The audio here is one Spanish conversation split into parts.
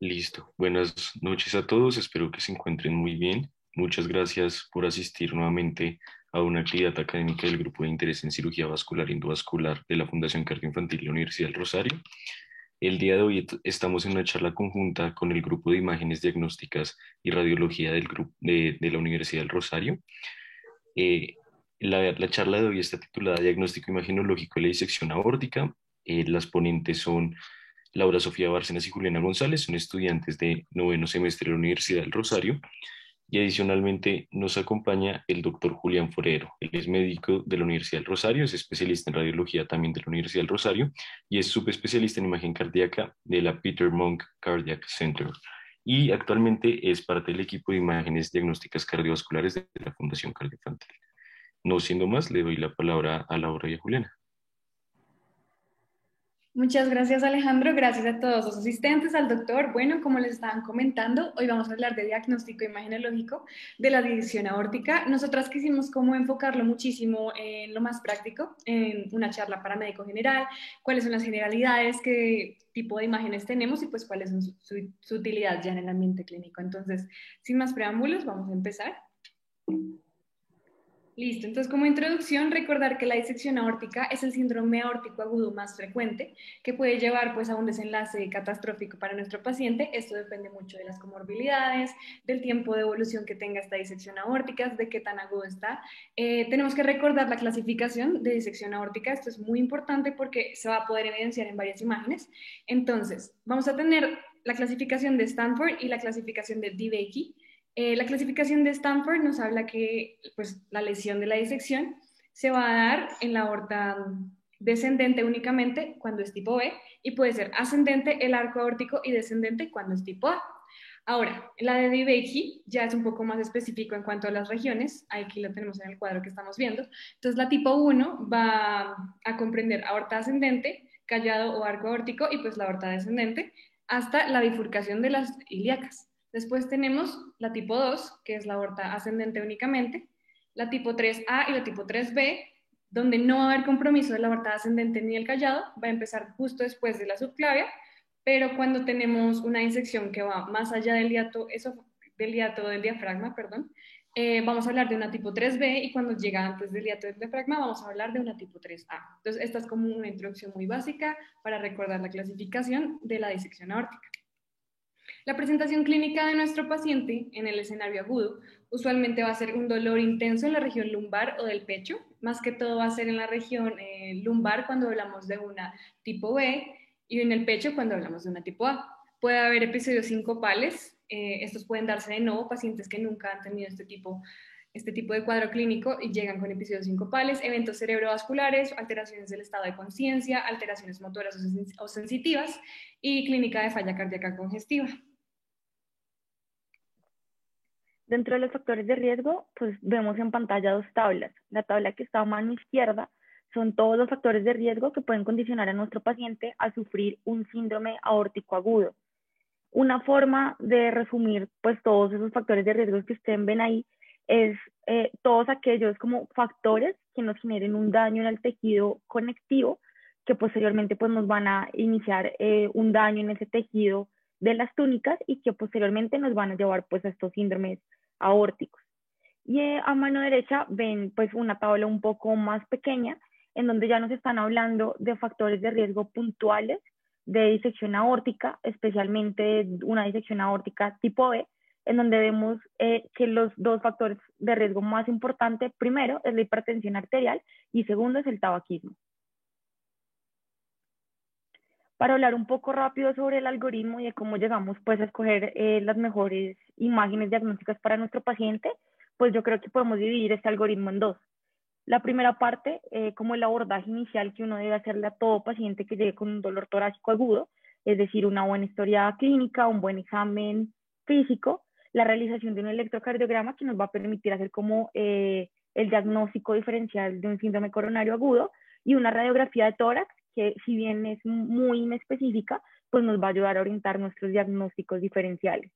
Listo. Buenas noches a todos. Espero que se encuentren muy bien. Muchas gracias por asistir nuevamente a una actividad académica del Grupo de Interés en Cirugía Vascular y Endovascular de la Fundación Cardioinfantil de la Universidad del Rosario. El día de hoy estamos en una charla conjunta con el Grupo de Imágenes Diagnósticas y Radiología del grupo de la Universidad del Rosario. Eh, la charla de hoy está titulada Diagnóstico Imagenológico de la disección aórtica. Las ponentes son Laura Sofía Bárcenas y Juliana González, son estudiantes de noveno semestre de la Universidad del Rosario. Y adicionalmente nos acompaña el doctor Julián Forero. Él es médico de la Universidad del Rosario, es especialista en radiología también de la Universidad del Rosario y es subespecialista en imagen cardíaca de la Peter Monk Cardiac Center. Y actualmente es parte del equipo de imágenes diagnósticas cardiovasculares de la Fundación Cardioinfantil. No siendo más, le doy la palabra a Laura y a Juliana. Muchas gracias, Alejandro. Gracias a todos los asistentes, al doctor. Bueno, como les estaban comentando, hoy vamos a hablar de diagnóstico imagenológico de la disección aórtica. Nosotras quisimos como enfocarlo muchísimo en lo más práctico, en una charla para médico general, cuáles son las generalidades, qué tipo de imágenes tenemos y pues cuáles son su utilidad ya en el ambiente clínico. Entonces, sin más preámbulos, vamos a empezar. Listo, entonces como introducción, recordar que la disección aórtica es el síndrome aórtico agudo más frecuente que puede llevar pues a un desenlace catastrófico para nuestro paciente. Esto depende mucho de las comorbilidades, del tiempo de evolución que tenga esta disección aórtica, de qué tan agudo está. Tenemos que recordar la clasificación de disección aórtica, esto es muy importante porque se va a poder evidenciar en varias imágenes. Entonces, vamos a tener la clasificación de Stanford y la clasificación de DeBakey. La clasificación de Stanford nos habla que pues, la lesión de la disección se va a dar en la aorta descendente únicamente cuando es tipo B y puede ser ascendente el arco aórtico y descendente cuando es tipo A. Ahora, la de DeBakey ya es un poco más específico en cuanto a las regiones, aquí lo tenemos en el cuadro que estamos viendo. Entonces, la tipo 1 va a comprender aorta ascendente, callado o arco aórtico y pues la aorta descendente hasta la bifurcación de las ilíacas. Después tenemos la tipo 2, que es la aorta ascendente únicamente, la tipo 3A y la tipo 3B, donde no va a haber compromiso de la aorta ascendente ni el callado, va a empezar justo después de la subclavia, pero cuando tenemos una disección que va más allá del hiato, del hiato del diafragma, perdón, vamos a hablar de una tipo 3B y cuando llega antes del hiato del diafragma vamos a hablar de una tipo 3A. Entonces, esta es como una introducción muy básica para recordar la clasificación de la disección aórtica. La presentación clínica de nuestro paciente en el escenario agudo usualmente va a ser un dolor intenso en la región lumbar o del pecho, más que todo va a ser en la región lumbar cuando hablamos de una tipo B y en el pecho cuando hablamos de una tipo A. Puede haber episodios sincopales, estos pueden darse de nuevo pacientes que nunca han tenido este tipo de cuadro clínico y llegan con episodios sincopales, eventos cerebrovasculares, alteraciones del estado de conciencia, alteraciones motoras o sensitivas y clínica de falla cardíaca congestiva. Dentro de los factores de riesgo, pues vemos en pantalla dos tablas. La tabla que está a mano izquierda son todos los factores de riesgo que pueden condicionar a nuestro paciente a sufrir un síndrome aórtico agudo. Una forma de resumir pues todos esos factores de riesgo que ustedes ven ahí es todos aquellos como factores que nos generen un daño en el tejido conectivo que posteriormente pues nos van a iniciar un daño en ese tejido de las túnicas y que posteriormente nos van a llevar pues a estos síndromes aórticos. Y a mano derecha ven pues una tabla un poco más pequeña en donde ya nos están hablando de factores de riesgo puntuales de disección aórtica, especialmente una disección aórtica tipo B, en donde vemos que los dos factores de riesgo más importantes, primero es la hipertensión arterial y segundo es el tabaquismo. Para hablar un poco rápido sobre el algoritmo y de cómo llegamos pues a escoger las mejores imágenes diagnósticas para nuestro paciente, pues yo creo que podemos dividir este algoritmo en dos. La primera parte, como el abordaje inicial que uno debe hacerle a todo paciente que llegue con un dolor torácico agudo, es decir, una buena historia clínica, un buen examen físico, la realización de un electrocardiograma que nos va a permitir hacer como el diagnóstico diferencial de un síndrome coronario agudo y una radiografía de tórax que si bien es muy inespecífica, pues nos va a ayudar a orientar nuestros diagnósticos diferenciales.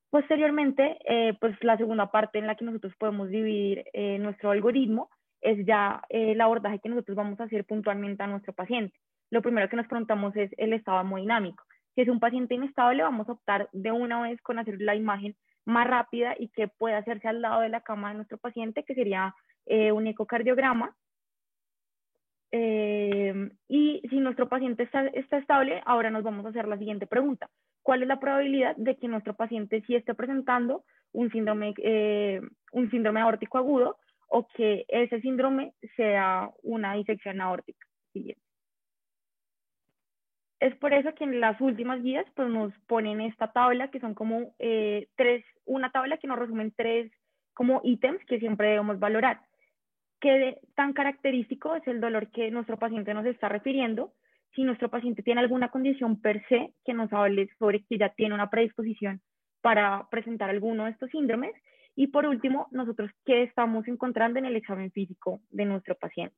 Posteriormente, pues la segunda parte en la que nosotros podemos dividir nuestro algoritmo es ya el abordaje que nosotros vamos a hacer puntualmente a nuestro paciente. Lo primero que nos preguntamos es el estado hemodinámico. Si es un paciente inestable, vamos a optar de una vez con hacer la imagen más rápida y que pueda hacerse al lado de la cama de nuestro paciente, que sería un ecocardiograma. Y si nuestro paciente está estable, ahora nos vamos a hacer la siguiente pregunta. ¿Cuál es la probabilidad de que nuestro paciente sí esté presentando un síndrome aórtico agudo o que ese síndrome sea una disección aórtica? Siguiente. Es por eso que en las últimas guías pues, nos ponen esta tabla que son como una tabla que nos resumen 3 como ítems que siempre debemos valorar. ¿Qué tan característico es el dolor que nuestro paciente nos está refiriendo? Si nuestro paciente tiene alguna condición per se que nos hable sobre que ya tiene una predisposición para presentar alguno de estos síndromes. Y por último, nosotros qué estamos encontrando en el examen físico de nuestro paciente.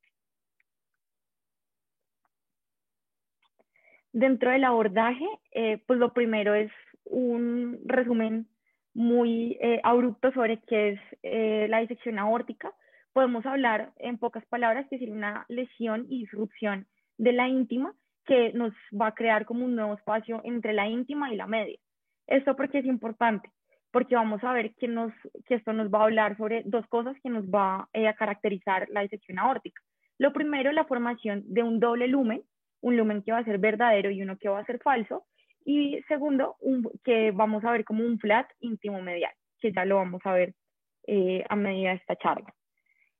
Dentro del abordaje, pues lo primero es un resumen muy abrupto sobre qué es la disección aórtica. Podemos hablar en pocas palabras que es una lesión y disrupción de la íntima que nos va a crear como un nuevo espacio entre la íntima y la media. Esto porque es importante, porque vamos a ver que esto nos va a hablar sobre 2 cosas que nos va a caracterizar la disección aórtica. Lo primero, la formación de un doble lumen, un lumen que va a ser verdadero y uno que va a ser falso. Y segundo, que vamos a ver como un flat íntimo medial, que ya lo vamos a ver a medida de esta charla.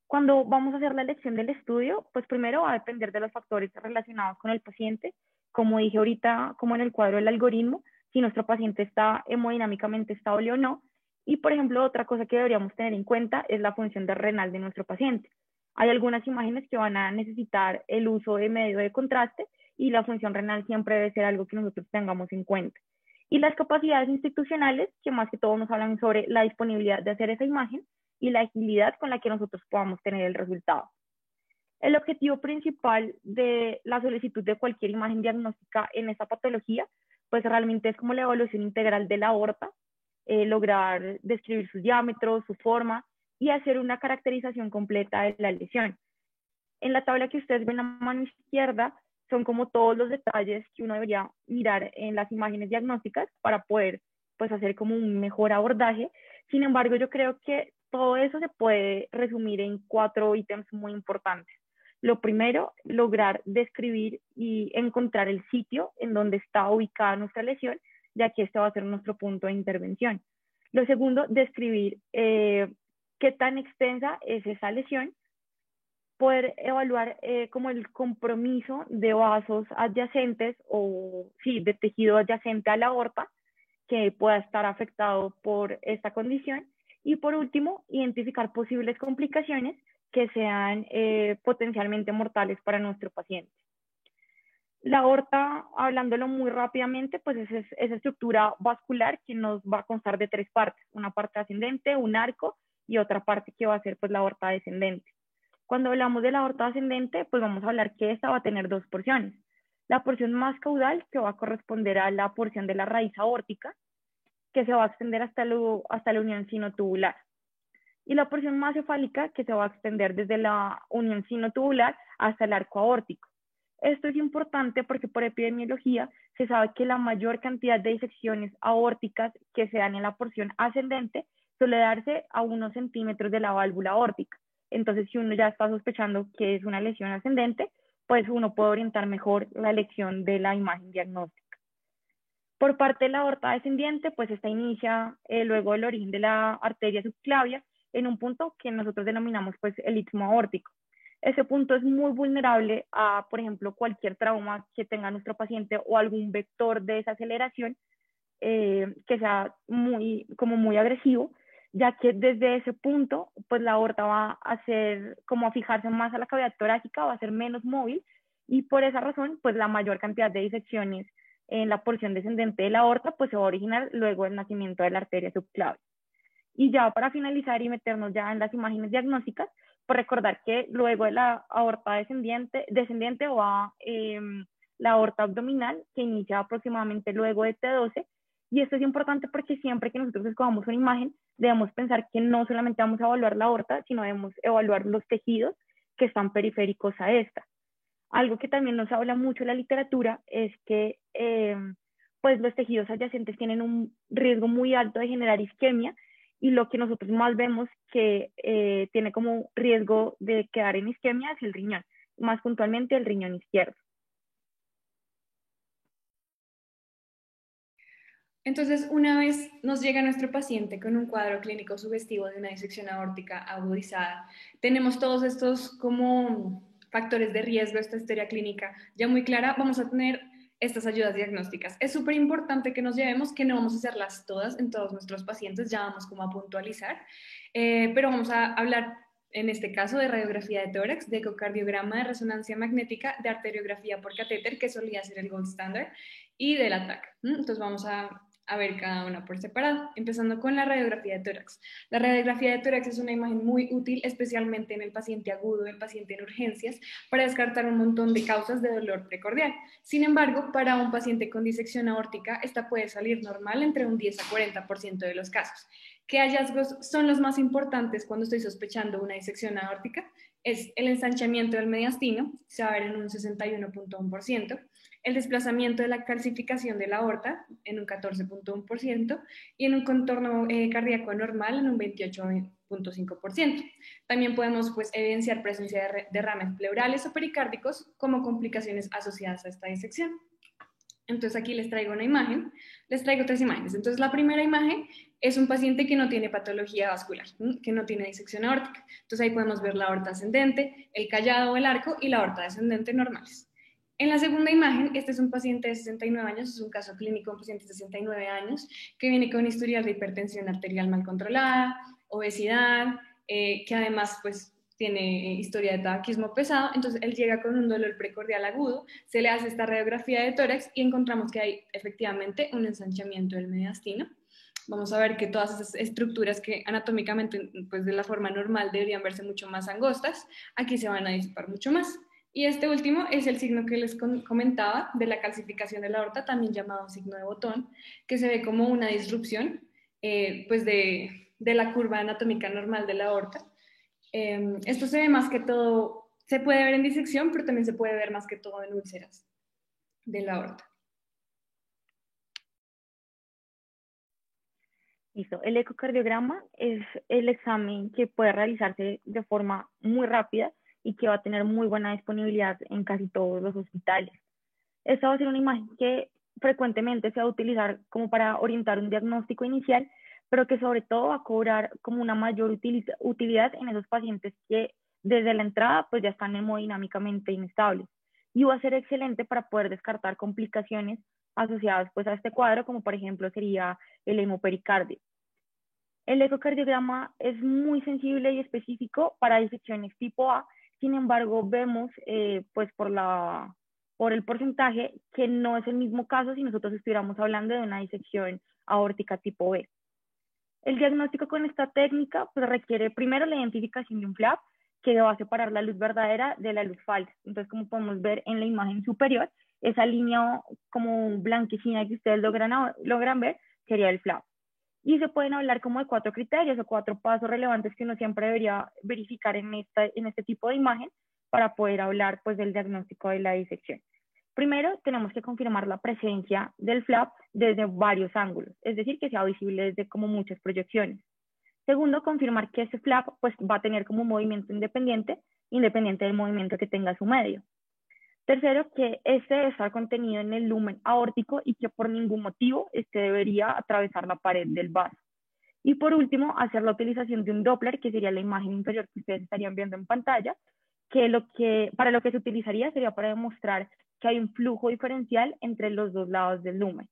Cuando vamos a hacer la elección del estudio, pues primero va a depender de los factores relacionados con el paciente. Como dije ahorita, como en el cuadro del algoritmo, si nuestro paciente está hemodinámicamente estable o no. Y, por ejemplo, otra cosa que deberíamos tener en cuenta es la función renal de nuestro paciente. Hay algunas imágenes que van a necesitar el uso de medio de contraste y la función renal siempre debe ser algo que nosotros tengamos en cuenta. Y las capacidades institucionales, que más que todo nos hablan sobre la disponibilidad de hacer esa imagen y la agilidad con la que nosotros podamos tener el resultado. El objetivo principal de la solicitud de cualquier imagen diagnóstica en esta patología, pues realmente es como la evaluación integral de la aorta, lograr describir sus diámetros, su forma y hacer una caracterización completa de la lesión. En la tabla que ustedes ven a mano izquierda son como todos los detalles que uno debería mirar en las imágenes diagnósticas para poder pues, hacer como un mejor abordaje. Sin embargo, yo creo que todo eso se puede resumir en 4 ítems muy importantes. Lo primero, lograr describir y encontrar el sitio en donde está ubicada nuestra lesión, ya que este va a ser nuestro punto de intervención. Lo segundo, describir qué tan extensa es esa lesión, poder evaluar como el compromiso de vasos adyacentes o sí, de tejido adyacente a la aorta que pueda estar afectado por esta condición. Y por último, identificar posibles complicaciones que sean potencialmente mortales para nuestro paciente. La aorta, hablándolo muy rápidamente, pues es esa estructura vascular que nos va a constar de 3 partes, una parte ascendente, un arco y otra parte que va a ser pues la aorta descendente. Cuando hablamos de la aorta ascendente, pues vamos a hablar que esta va a tener 2 porciones. La porción más caudal, que va a corresponder a la porción de la raíz aórtica, que se va a extender hasta la unión sinotubular. Y la porción más cefálica, que se va a extender desde la unión sinotubular hasta el arco aórtico. Esto es importante porque por epidemiología se sabe que la mayor cantidad de disecciones aórticas que se dan en la porción ascendente suele darse a unos centímetros de la válvula aórtica. Entonces, si uno ya está sospechando que es una lesión ascendente, pues uno puede orientar mejor la elección de la imagen diagnóstica. Por parte de la aorta descendiente, pues esta inicia luego del origen de la arteria subclavia en un punto que nosotros denominamos pues el istmo aórtico. Ese punto es muy vulnerable a, por ejemplo, cualquier trauma que tenga nuestro paciente o algún vector de desaceleración que sea muy agresivo, ya que desde ese punto, pues la aorta va a fijarse más a la cavidad torácica, va a ser menos móvil y por esa razón, pues la mayor cantidad de disecciones en la porción descendente de la aorta, pues se va a originar luego del nacimiento de la arteria subclavia. Y ya para finalizar y meternos ya en las imágenes diagnósticas, pues recordar que luego de la aorta descendiente va la aorta abdominal, que inicia aproximadamente luego de T12. Y esto es importante porque siempre que nosotros escogamos una imagen, debemos pensar que no solamente vamos a evaluar la aorta, sino debemos evaluar los tejidos que están periféricos a esta. Algo que también nos habla mucho la literatura es que pues los tejidos adyacentes tienen un riesgo muy alto de generar isquemia, y lo que nosotros más vemos que tiene como riesgo de quedar en isquemia es el riñón, más puntualmente el riñón izquierdo. Entonces, una vez nos llega nuestro paciente con un cuadro clínico sugestivo de una disección aórtica agudizada, tenemos todos estos como factores de riesgo, esta historia clínica ya muy clara, vamos a tener estas ayudas diagnósticas. Es súper importante que nos llevemos, que no vamos a hacerlas todas en todos nuestros pacientes, ya vamos como a puntualizar, pero vamos a hablar en este caso de radiografía de tórax, de ecocardiograma, de resonancia magnética, de arteriografía por catéter, que solía ser el gold standard, y del ATAC. Entonces vamos a ver cada una por separado, empezando con la radiografía de tórax. La radiografía de tórax es una imagen muy útil, especialmente en el paciente agudo, el paciente en urgencias, para descartar un montón de causas de dolor precordial. Sin embargo, para un paciente con disección aórtica, esta puede salir normal entre un 10 a 40% de los casos. ¿Qué hallazgos son los más importantes cuando estoy sospechando una disección aórtica? Es el ensanchamiento del mediastino, se va a ver en un 61.1%, el desplazamiento de la calcificación de la aorta en un 14.1% y en un contorno cardíaco normal en un 28.5%. También podemos evidenciar presencia de derrames pleurales o pericárdicos como complicaciones asociadas a esta disección. Entonces aquí les traigo una imagen, les traigo tres imágenes. Entonces la primera imagen es un paciente que no tiene patología vascular, que no tiene disección aórtica. Entonces ahí podemos ver la aorta ascendente, el callado o el arco y la aorta descendente normales. En la segunda imagen, este es un paciente de 69 años, es un caso clínico, un paciente de 69 años, que viene con un historial de hipertensión arterial mal controlada, obesidad, que además tiene historia de tabaquismo pesado, entonces él llega con un dolor precordial agudo, se le hace esta radiografía de tórax y encontramos que hay efectivamente un ensanchamiento del mediastino. Vamos a ver que todas esas estructuras que anatómicamente, de la forma normal deberían verse mucho más angostas, aquí se van a disipar mucho más. Y este último es el signo que les comentaba de la calcificación de la aorta, también llamado signo de botón, que se ve como una disrupción de la curva anatómica normal de la aorta. Esto se ve más que todo, se puede ver en disección, pero también se puede ver más que todo en úlceras de la aorta. Listo. El ecocardiograma es el examen que puede realizarse de forma muy rápida y que va a tener muy buena disponibilidad en casi todos los hospitales. Esta va a ser una imagen que frecuentemente se va a utilizar como para orientar un diagnóstico inicial, pero que sobre todo va a cobrar como una mayor utilidad en esos pacientes que desde la entrada ya están hemodinámicamente inestables. Y va a ser excelente para poder descartar complicaciones asociadas a este cuadro, como por ejemplo sería el hemopericardio. El ecocardiograma es muy sensible y específico para disecciones tipo A, sin embargo vemos por el porcentaje que no es el mismo caso si nosotros estuviéramos hablando de una disección aórtica tipo B. El diagnóstico con esta técnica requiere primero la identificación de un flap que va a separar la luz verdadera de la luz falsa. Entonces, como podemos ver en la imagen superior, esa línea como blanquecina que ustedes logran ver sería el flap. Y se pueden hablar como de 4 criterios o 4 pasos relevantes que uno siempre debería verificar en este tipo de imagen para poder hablar del diagnóstico de la disección. Primero, tenemos que confirmar la presencia del flap desde varios ángulos, es decir, que sea visible desde como muchas proyecciones. Segundo, confirmar que ese flap va a tener como un movimiento independiente del movimiento que tenga su medio. Tercero, que este debe estar contenido en el lumen aórtico y que por ningún motivo este debería atravesar la pared del vaso. Y por último, hacer la utilización de un Doppler, que sería la imagen inferior que ustedes estarían viendo en pantalla, para lo que se utilizaría sería para demostrar que hay un flujo diferencial entre los dos lados del lumen.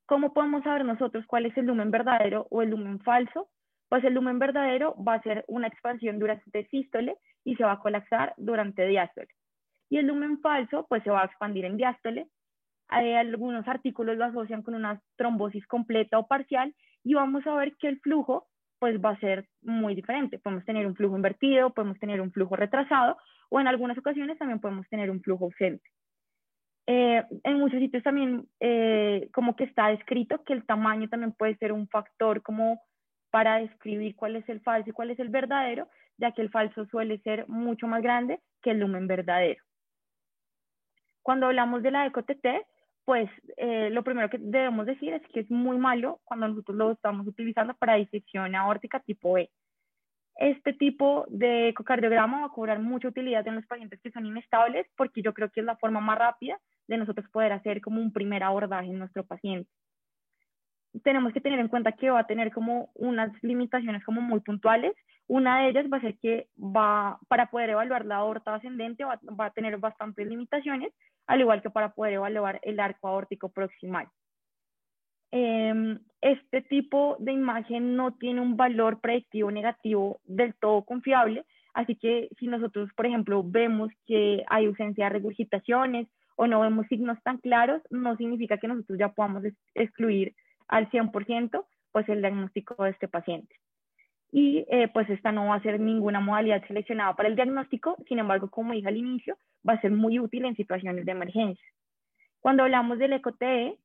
¿Cómo podemos saber nosotros cuál es el lumen verdadero o el lumen falso? Pues el lumen verdadero va a ser una expansión durante sístole y se va a colapsar durante diástole. Y el lumen falso se va a expandir en diástole. Algunos artículos lo asocian con una trombosis completa o parcial y vamos a ver que el flujo va a ser muy diferente. Podemos tener un flujo invertido, podemos tener un flujo retrasado o en algunas ocasiones también podemos tener un flujo ausente. En muchos sitios también como que está descrito que el tamaño también puede ser un factor como para describir cuál es el falso y cuál es el verdadero, ya que el falso suele ser mucho más grande que el lumen verdadero. Cuando hablamos de la ECO-TT, pues lo primero que debemos decir es que es muy malo cuando nosotros lo estamos utilizando para disección aórtica tipo E. Este tipo de ecocardiograma va a cobrar mucha utilidad en los pacientes que son inestables, porque yo creo que es la forma más rápida de nosotros poder hacer como un primer abordaje en nuestro paciente. Tenemos que tener en cuenta que va a tener como unas limitaciones como muy puntuales. Una de ellas va a ser que para poder evaluar la aorta ascendente va a tener bastantes limitaciones, al igual que para poder evaluar el arco aórtico proximal. Este tipo de imagen no tiene un valor predictivo negativo del todo confiable, así que si nosotros, por ejemplo, vemos que hay ausencia de regurgitaciones o no vemos signos tan claros, no significa que nosotros ya podamos excluir al 100% pues el diagnóstico de este paciente. Y pues esta no va a ser ninguna modalidad seleccionada para el diagnóstico, sin embargo, como dije al inicio, va a ser muy útil en situaciones de emergencia. Cuando hablamos del ECO-TE,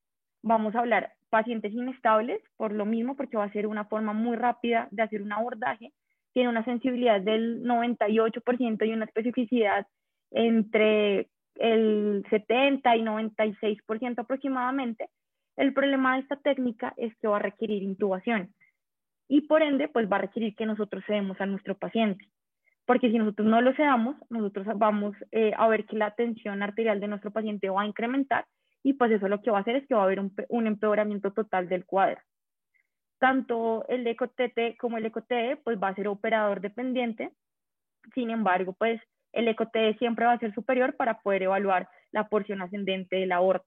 vamos a hablar pacientes inestables, por lo mismo, porque va a ser una forma muy rápida de hacer un abordaje, tiene una sensibilidad del 98% y una especificidad entre el 70 y 96% aproximadamente. El problema de esta técnica es que va a requerir intubación y por ende, pues va a requerir que nosotros cedemos a nuestro paciente. Porque si nosotros no lo sedamos, nosotros vamos a ver que la tensión arterial de nuestro paciente va a incrementar y pues eso lo que va a hacer es que va a haber un empeoramiento total del cuadro. Tanto el ECO-TT como el ECO-TE pues va a ser operador dependiente, sin embargo pues el ECO-TE siempre va a ser superior para poder evaluar la porción ascendente de la aorta.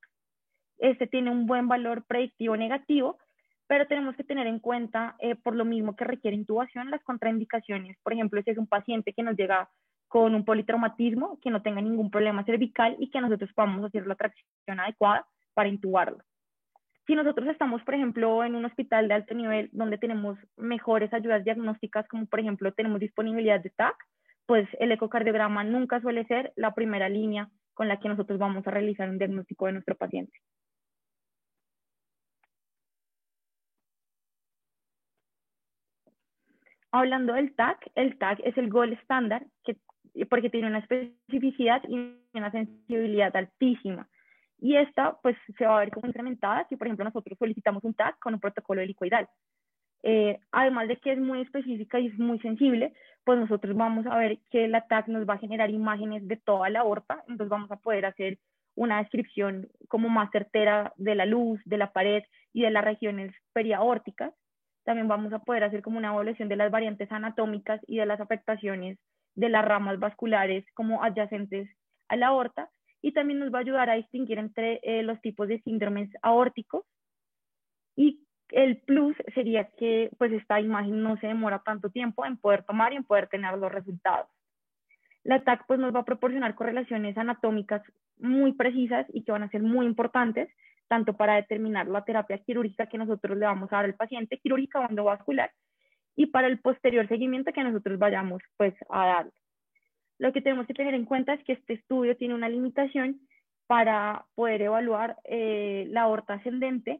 Este tiene un buen valor predictivo negativo, pero tenemos que tener en cuenta, por lo mismo que requiere intubación, las contraindicaciones. Por ejemplo, si es un paciente que nos llega con un politraumatismo, que no tenga ningún problema cervical y que nosotros podamos hacer la tracción adecuada para intubarlo. Si nosotros estamos, por ejemplo, en un hospital de alto nivel donde tenemos mejores ayudas diagnósticas, como por ejemplo tenemos disponibilidad de TAC, pues el ecocardiograma nunca suele ser la primera línea con la que nosotros vamos a realizar un diagnóstico de nuestro paciente. Hablando del TAC, el TAC es el gold estándar porque tiene una especificidad y una sensibilidad altísima. Y esta pues se va a ver como incrementada si por ejemplo nosotros solicitamos un TAC con un protocolo helicoidal. Además de que es muy específica y es muy sensible, pues nosotros vamos a ver que la TAC nos va a generar imágenes de toda la aorta, entonces vamos a poder hacer una descripción como más certera de la luz, de la pared y de las regiones periaórticas. También vamos a poder hacer como una evaluación de las variantes anatómicas y de las afectaciones de las ramas vasculares como adyacentes a la aorta, y también nos va a ayudar a distinguir entre los tipos de síndromes aórticos. Y el plus sería que pues esta imagen no se demora tanto tiempo en poder tomar y en poder tener los resultados. La TAC pues nos va a proporcionar correlaciones anatómicas muy precisas y que van a ser muy importantes, tanto para determinar la terapia quirúrgica que nosotros le vamos a dar al paciente, quirúrgica o endovascular, y para el posterior seguimiento que nosotros vayamos pues a dar. Lo que tenemos que tener en cuenta es que este estudio tiene una limitación para poder evaluar la aorta ascendente,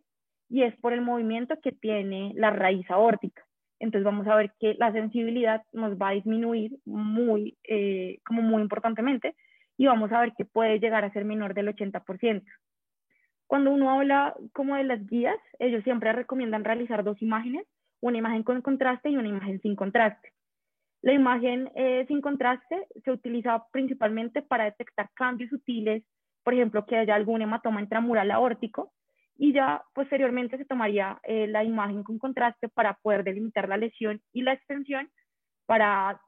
y es por el movimiento que tiene la raíz aórtica. Entonces vamos a ver que la sensibilidad nos va a disminuir muy importantemente, y vamos a ver que puede llegar a ser menor del 80%. Cuando uno habla como de las guías, ellos siempre recomiendan realizar dos imágenes, una imagen con contraste y una imagen sin contraste. La imagen sin contraste se utiliza principalmente para detectar cambios sutiles, por ejemplo, que haya algún hematoma intramural aórtico, y ya posteriormente se tomaría la imagen con contraste para poder delimitar la lesión y la extensión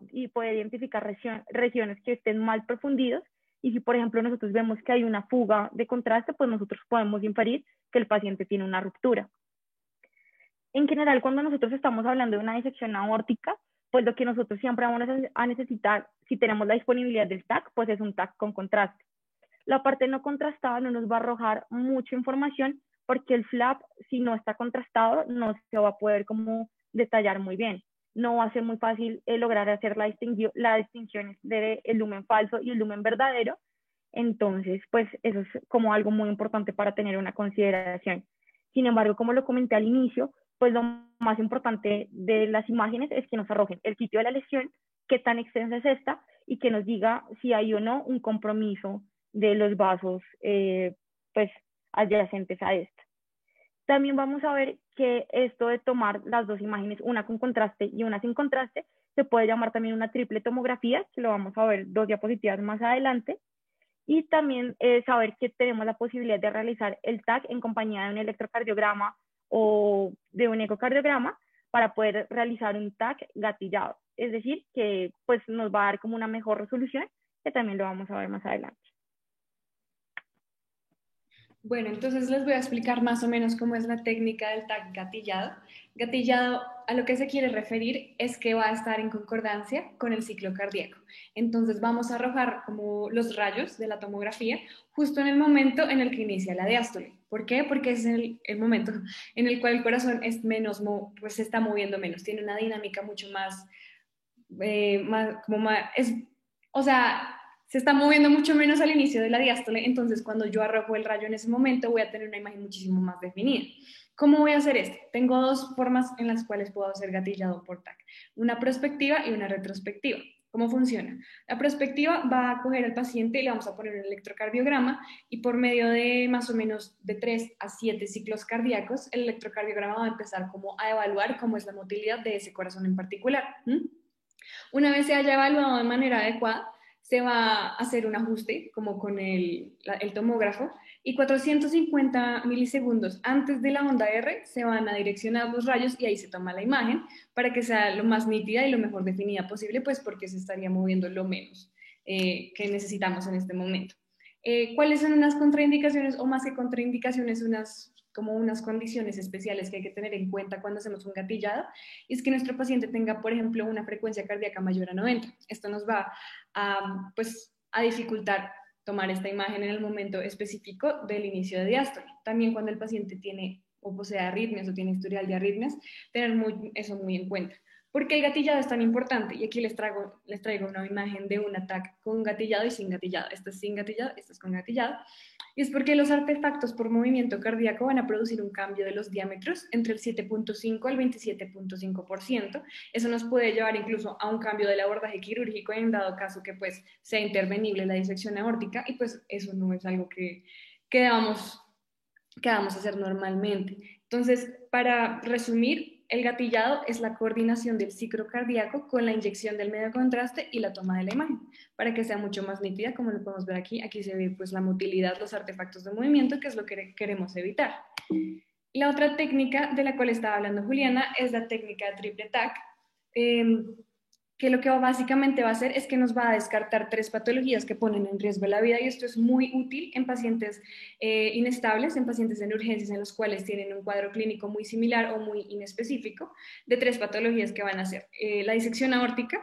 y poder identificar regiones que estén mal profundidos. Y si, por ejemplo, nosotros vemos que hay una fuga de contraste, pues nosotros podemos inferir que el paciente tiene una ruptura. En general, cuando nosotros estamos hablando de una disección aórtica, pues lo que nosotros siempre vamos a necesitar, si tenemos la disponibilidad del TAC, pues es un TAC con contraste. La parte no contrastada no nos va a arrojar mucha información, porque el flap, si no está contrastado, no se va a poder como detallar muy bien. No va a ser muy fácil lograr hacer la distinción del lumen falso y el lumen verdadero. Entonces, pues eso es como algo muy importante para tener una consideración. Sin embargo, como lo comenté al inicio, pues lo más importante de las imágenes es que nos arrojen el sitio de la lesión, qué tan extensa es esta, y que nos diga si hay o no un compromiso de los vasos pues adyacentes a esta. También vamos a ver que esto de tomar las dos imágenes, una con contraste y una sin contraste, se puede llamar también una triple tomografía, que lo vamos a ver 2 diapositivas más adelante. Y también saber que tenemos la posibilidad de realizar el TAC en compañía de un electrocardiograma o de un ecocardiograma para poder realizar un TAC gatillado. Es decir, que pues nos va a dar como una mejor resolución, que también lo vamos a ver más adelante. Bueno, entonces les voy a explicar más o menos cómo es la técnica del TAC gatillado. Gatillado, a lo que se quiere referir es que va a estar en concordancia con el ciclo cardíaco. Entonces vamos a arrojar como los rayos de la tomografía justo en el momento en el que inicia la diástole. ¿Por qué? Porque es el momento en el cual el corazón es menos, pues se está moviendo menos, tiene una dinámica mucho más, o sea, se está moviendo mucho menos al inicio de la diástole, entonces cuando yo arrojo el rayo en ese momento voy a tener una imagen muchísimo más definida. ¿Cómo voy a hacer esto? Tengo 2 formas en las cuales puedo hacer gatillado por TAC, una prospectiva y una retrospectiva. ¿Cómo funciona? La prospectiva va a coger al paciente y le vamos a poner un electrocardiograma y por medio de más o menos de 3 a 7 ciclos cardíacos, el electrocardiograma va a empezar como a evaluar cómo es la motilidad de ese corazón en particular. Una vez se haya evaluado de manera adecuada, se va a hacer un ajuste como con el tomógrafo y 450 milisegundos antes de la onda R se van a direccionar los rayos y ahí se toma la imagen para que sea lo más nítida y lo mejor definida posible, pues porque se estaría moviendo lo menos que necesitamos en este momento. ¿Cuáles son unas contraindicaciones o más que contraindicaciones, como unas condiciones especiales que hay que tener en cuenta cuando hacemos un gatillado? Y es que nuestro paciente tenga, por ejemplo, una frecuencia cardíaca mayor a 90. Esto nos va pues, a dificultar tomar esta imagen en el momento específico del inicio de diástole. También cuando el paciente tiene o posee arritmias o tiene historial de arritmias, tener eso muy en cuenta. ¿Por qué el gatillado es tan importante? Y aquí les traigo una imagen de un ataque con gatillado y sin gatillado. Esta es sin gatillado, esta es con gatillado. Y es porque los artefactos por movimiento cardíaco van a producir un cambio de los diámetros entre el 7.5 al 27.5%. Eso nos puede llevar incluso a un cambio del abordaje quirúrgico en dado caso que pues sea intervenible la disección aórtica y pues eso no es algo que debamos hacer normalmente. Entonces, para resumir, el gatillado es la coordinación del ciclo cardíaco con la inyección del medio de contraste y la toma de la imagen, para que sea mucho más nítida, como lo podemos ver aquí. Aquí se ve pues la motilidad, los artefactos de movimiento, que es lo que queremos evitar. La otra técnica de la cual estaba hablando Juliana es la técnica de triple TAC, que lo que básicamente va a hacer es que nos va a descartar 3 patologías que ponen en riesgo la vida y esto es muy útil en pacientes inestables, en pacientes en urgencias en los cuales tienen un cuadro clínico muy similar o muy inespecífico de 3 patologías que van a ser la disección aórtica,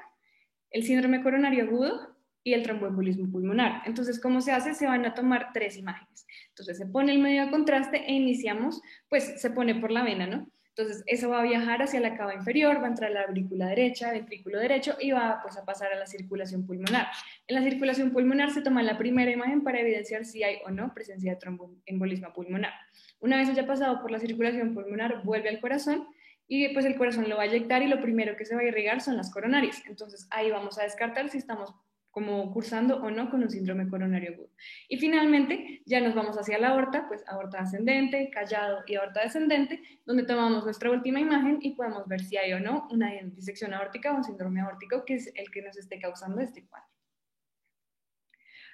el síndrome coronario agudo y el tromboembolismo pulmonar. Entonces, ¿cómo se hace? Se van a tomar 3 imágenes. Entonces, se pone el medio de contraste e iniciamos, pues se pone por la vena, ¿no? Entonces, eso va a viajar hacia la cava inferior, va a entrar a la aurícula derecha, ventrículo derecho y va pues, a pasar a la circulación pulmonar. En la circulación pulmonar se toma la primera imagen para evidenciar si hay o no presencia de tromboembolismo pulmonar. Una vez haya pasado por la circulación pulmonar, vuelve al corazón y pues el corazón lo va a eyectar y lo primero que se va a irrigar son las coronarias. Entonces, ahí vamos a descartar si estamos como cursando o no con un síndrome coronario agudo. Y finalmente ya nos vamos hacia la aorta, pues aorta ascendente, callado y aorta descendente, donde tomamos nuestra última imagen y podemos ver si hay o no una disección aórtica o un síndrome aórtico, que es el que nos esté causando este cuadro.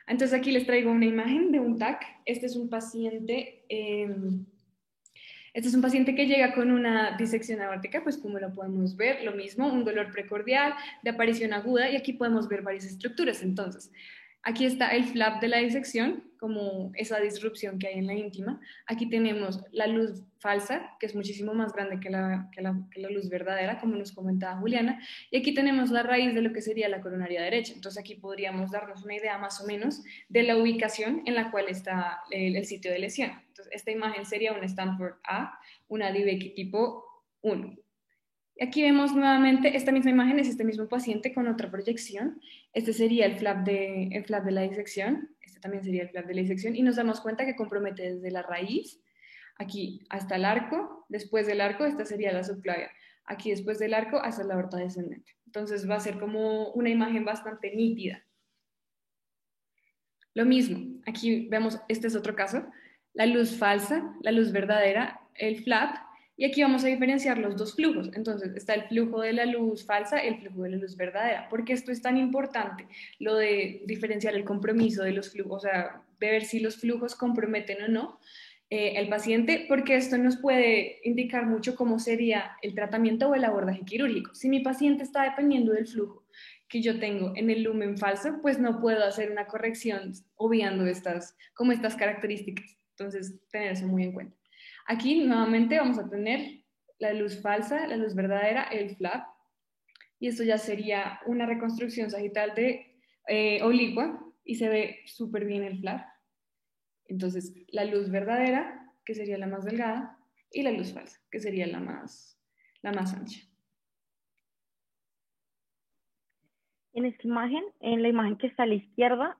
Entonces aquí les traigo una imagen de un TAC. Este es un paciente que llega con una disección aórtica, pues como lo podemos ver, lo mismo, un dolor precordial de aparición aguda y aquí podemos ver varias estructuras. Entonces, aquí está el flap de la disección, como esa disrupción que hay en la íntima. Aquí tenemos la luz falsa, que es muchísimo más grande que la luz verdadera, como nos comentaba Juliana. Y aquí tenemos la raíz de lo que sería la coronaria derecha. Entonces aquí podríamos darnos una idea más o menos de la ubicación en la cual está el sitio de lesión. Entonces esta imagen sería una Stanford A, una DiBecky tipo 1. Aquí vemos nuevamente esta misma imagen, es este mismo paciente con otra proyección. Este sería el flap de la disección, este también sería el flap de la disección y nos damos cuenta que compromete desde la raíz, aquí hasta el arco, después del arco esta sería la subclavia, aquí después del arco hasta la aorta descendente. Entonces va a ser como una imagen bastante nítida. Lo mismo, aquí vemos, este es otro caso, la luz falsa, la luz verdadera, el flap, y aquí vamos a diferenciar los dos flujos. Entonces está el flujo de la luz falsa y el flujo de la luz verdadera. ¿Por qué esto es tan importante? Lo de diferenciar el compromiso de los flujos, o sea, de ver si los flujos comprometen o no el paciente, porque esto nos puede indicar mucho cómo sería el tratamiento o el abordaje quirúrgico. Si mi paciente está dependiendo del flujo que yo tengo en el lumen falso, pues no puedo hacer una corrección obviando como estas características. Entonces, tener eso muy en cuenta. Aquí nuevamente vamos a tener la luz falsa, la luz verdadera, el flap, y esto ya sería una reconstrucción sagital de oblicua y se ve súper bien el flap. Entonces, la luz verdadera, que sería la más delgada, y la luz falsa, que sería la más ancha. En esta imagen, en la imagen que está a la izquierda,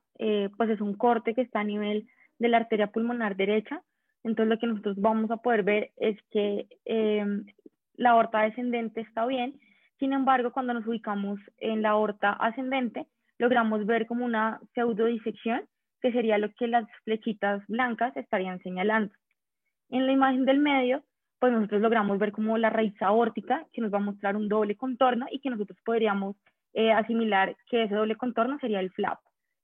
pues es un corte que está a nivel de la arteria pulmonar derecha. Entonces lo que nosotros vamos a poder ver es que la aorta descendente está bien. Sin embargo, cuando nos ubicamos en la aorta ascendente, logramos ver como una pseudodisección, que sería lo que las flechitas blancas estarían señalando. En la imagen del medio, pues nosotros logramos ver como la raíz aórtica, que nos va a mostrar un doble contorno y que nosotros podríamos asimilar que ese doble contorno sería el flap,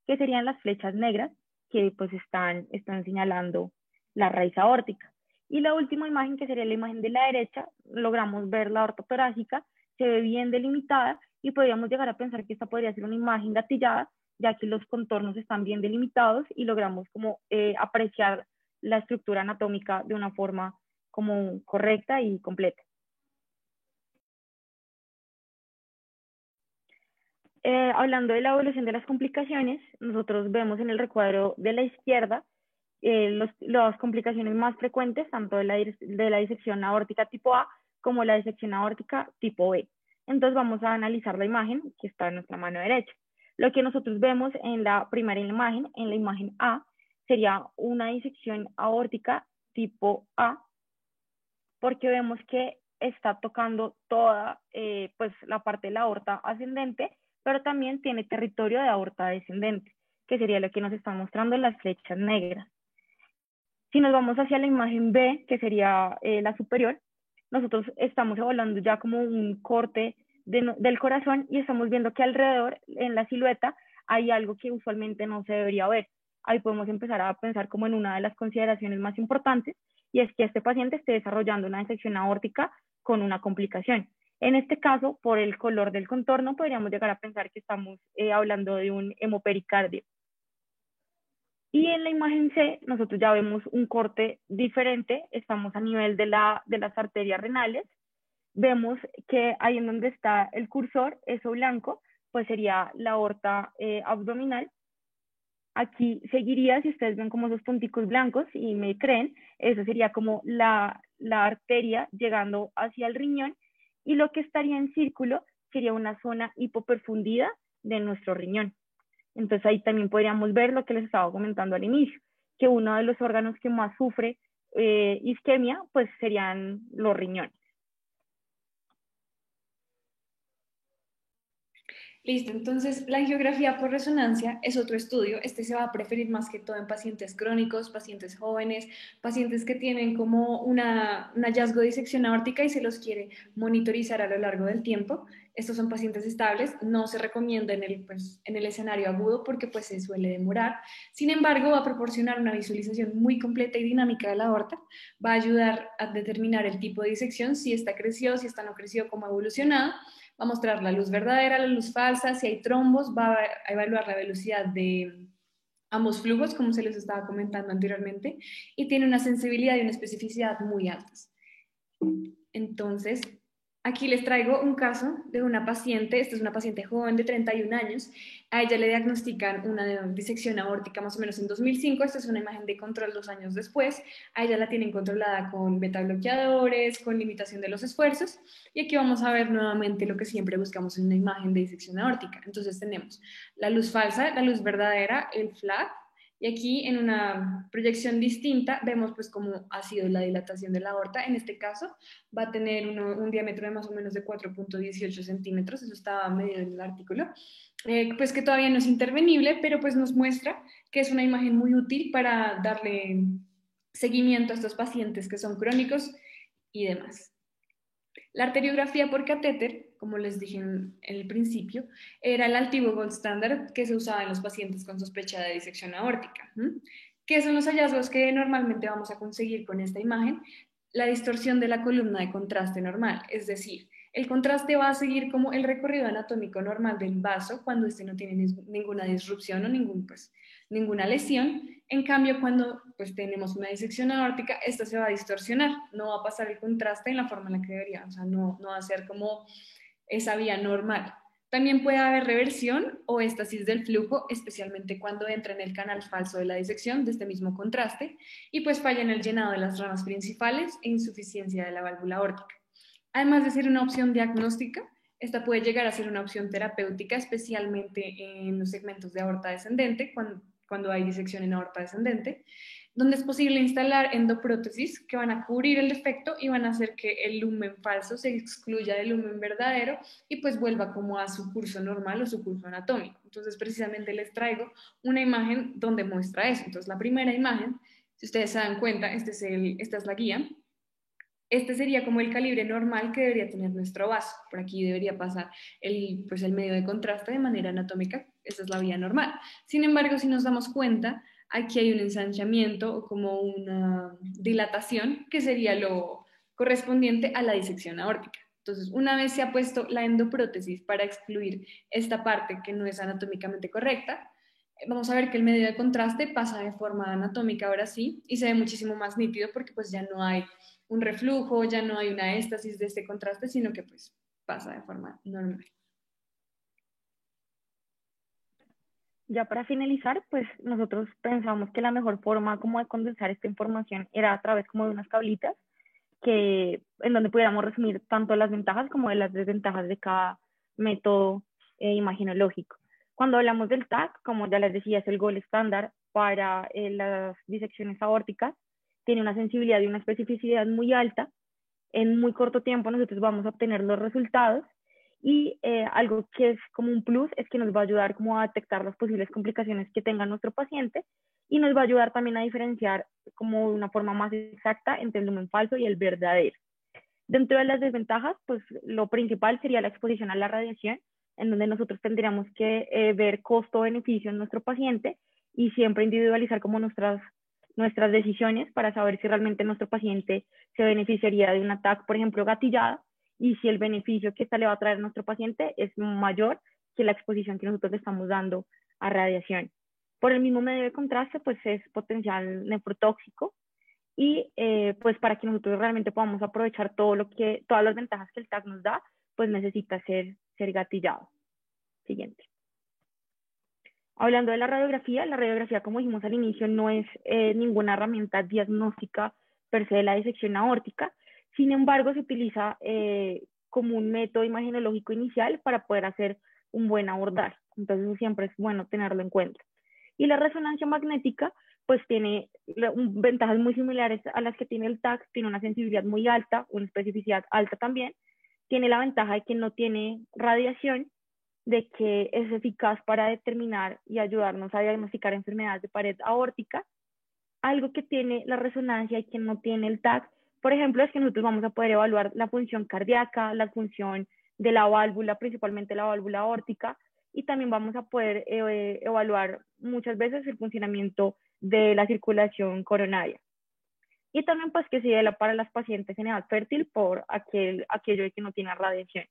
que serían las flechas negras que pues están señalando la raíz aórtica. Y la última imagen, que sería la imagen de la derecha, logramos ver la aorta torácica, se ve bien delimitada y podríamos llegar a pensar que esta podría ser una imagen gatillada, ya que los contornos están bien delimitados y logramos como apreciar la estructura anatómica de una forma como correcta y completa. Hablando de la evolución de las complicaciones, nosotros vemos en el recuadro de la izquierda las complicaciones más frecuentes, tanto de la disección aórtica tipo A como la disección aórtica tipo B. Entonces vamos a analizar la imagen que está en nuestra mano derecha. Lo que nosotros vemos en la primera imagen, en la imagen A, sería una disección aórtica tipo A, porque vemos que está tocando toda pues la parte de la aorta ascendente, pero también tiene territorio de aorta descendente, que sería lo que nos están mostrando las flechas negras. Si nos vamos hacia la imagen B, que sería la superior, nosotros estamos evaluando ya como un corte del corazón y estamos viendo que alrededor, en la silueta, hay algo que usualmente no se debería ver. Ahí podemos empezar a pensar como en una de las consideraciones más importantes, y es que este paciente esté desarrollando una disección aórtica con una complicación. En este caso, por el color del contorno, podríamos llegar a pensar que estamos hablando de un hemopericardio. Y en la imagen C, nosotros ya vemos un corte diferente, estamos a nivel de las arterias renales. Vemos que ahí en donde está el cursor, eso blanco, pues sería la aorta abdominal. Aquí seguiría, si ustedes ven como esos punticos blancos y me creen, eso sería como la arteria llegando hacia el riñón, y lo que estaría en círculo sería una zona hipoperfundida de nuestro riñón. Entonces ahí también podríamos ver lo que les estaba comentando al inicio, que uno de los órganos que más sufre isquemia pues serían los riñones. Listo, entonces la angiografía por resonancia es otro estudio. Este se va a preferir más que todo en pacientes crónicos, pacientes jóvenes, pacientes que tienen como un hallazgo de disección aórtica y se los quiere monitorizar a lo largo del tiempo. Estos son pacientes estables, no se recomienda en el escenario agudo porque pues se suele demorar. Sin embargo, va a proporcionar una visualización muy completa y dinámica de la aorta, va a ayudar a determinar el tipo de disección, si esta creció, si esta no creció, cómo ha evolucionado. Va a mostrar la luz verdadera, la luz falsa, si hay trombos, va a evaluar la velocidad de ambos flujos, como se les estaba comentando anteriormente, y tiene una sensibilidad y una especificidad muy altas. Entonces, aquí les traigo un caso de una paciente, esta es una paciente joven de 31 años, a ella le diagnostican una disección aórtica más o menos en 2005, esta es una imagen de control 2 años después, a ella la tienen controlada con beta bloqueadores, con limitación de los esfuerzos, y aquí vamos a ver nuevamente lo que siempre buscamos en una imagen de disección aórtica. Entonces tenemos la luz falsa, la luz verdadera, el flap, y aquí en una proyección distinta vemos pues cómo ha sido la dilatación de la aorta. En este caso va a tener un diámetro de más o menos de 4.18 centímetros, eso estaba medido en el artículo, pues que todavía no es intervenible, pero pues nos muestra que es una imagen muy útil para darle seguimiento a estos pacientes que son crónicos y demás. La arteriografía por catéter, como les dije en el principio, era el antiguo gold standard que se usaba en los pacientes con sospecha de disección aórtica. ¿Qué son los hallazgos que normalmente vamos a conseguir con esta imagen? La distorsión de la columna de contraste normal, es decir, el contraste va a seguir como el recorrido anatómico normal del vaso cuando este no tiene ninguna disrupción o ninguna lesión. En cambio, cuando tenemos una disección aórtica, esta se va a distorsionar, no va a pasar el contraste en la forma en la que debería, o sea, no va a ser como esa vía normal. También puede haber reversión o éstasis del flujo, especialmente cuando entra en el canal falso de la disección de este mismo contraste y pues falla en el llenado de las ramas principales e insuficiencia de la válvula aórtica. Además de ser una opción diagnóstica, esta puede llegar a ser una opción terapéutica, especialmente en los segmentos de aorta descendente, cuando hay disección en aorta descendente, donde es posible instalar endoprótesis que van a cubrir el defecto y van a hacer que el lumen falso se excluya del lumen verdadero y pues vuelva como a su curso normal o su curso anatómico. Entonces, precisamente les traigo una imagen donde muestra eso. Entonces, la primera imagen, si ustedes se dan cuenta, esta es la guía. Este sería como el calibre normal que debería tener nuestro vaso. Por aquí debería pasar el medio de contraste de manera anatómica. Esa es la vía normal. Sin embargo, si nos damos cuenta, aquí hay un ensanchamiento o como una dilatación que sería lo correspondiente a la disección aórtica. Entonces, una vez se ha puesto la endoprótesis para excluir esta parte que no es anatómicamente correcta, vamos a ver que el medio de contraste pasa de forma anatómica ahora sí y se ve muchísimo más nítido porque pues ya no hay un reflujo, ya no hay una éstasis de este contraste, sino que pues pasa de forma normal. Ya para finalizar, pues nosotros pensamos que la mejor forma como de condensar esta información era a través como de unas tablitas en donde pudiéramos resumir tanto las ventajas como de las desventajas de cada método imaginológico. Cuando hablamos del TAC, como ya les decía, es el gold estándar para las disecciones aórticas, tiene una sensibilidad y una especificidad muy alta. En muy corto tiempo nosotros vamos a obtener los resultados y algo que es como un plus es que nos va a ayudar como a detectar las posibles complicaciones que tenga nuestro paciente y nos va a ayudar también a diferenciar como de una forma más exacta entre el lumen falso y el verdadero. Dentro de las desventajas, pues lo principal sería la exposición a la radiación, en donde nosotros tendríamos que ver costo-beneficio en nuestro paciente y siempre individualizar como nuestras decisiones para saber si realmente nuestro paciente se beneficiaría de un ataque, por ejemplo, gatillada, y si el beneficio que esta le va a traer a nuestro paciente es mayor que la exposición que nosotros le estamos dando a radiación. Por el mismo medio de contraste, pues es potencial nefrotóxico y pues para que nosotros realmente podamos aprovechar todas las ventajas que el TAC nos da, pues necesita ser gatillado. Siguiente. Hablando de la radiografía, como dijimos al inicio, no es ninguna herramienta diagnóstica per se de la disección aórtica. Sin embargo, se utiliza como un método imagenológico inicial para poder hacer un buen abordaje. Entonces, siempre es bueno tenerlo en cuenta. Y la resonancia magnética, pues tiene ventajas muy similares a las que tiene el TAC, tiene una sensibilidad muy alta, una especificidad alta también. Tiene la ventaja de que no tiene radiación, de que es eficaz para determinar y ayudarnos a diagnosticar enfermedades de pared aórtica. Algo que tiene la resonancia y que no tiene el TAC, por ejemplo, es que nosotros vamos a poder evaluar la función cardíaca, la función de la válvula, principalmente la válvula aórtica, y también vamos a poder evaluar muchas veces el funcionamiento de la circulación coronaria. Y también pues que se para las pacientes en edad fértil por aquello de que no tiene radiación.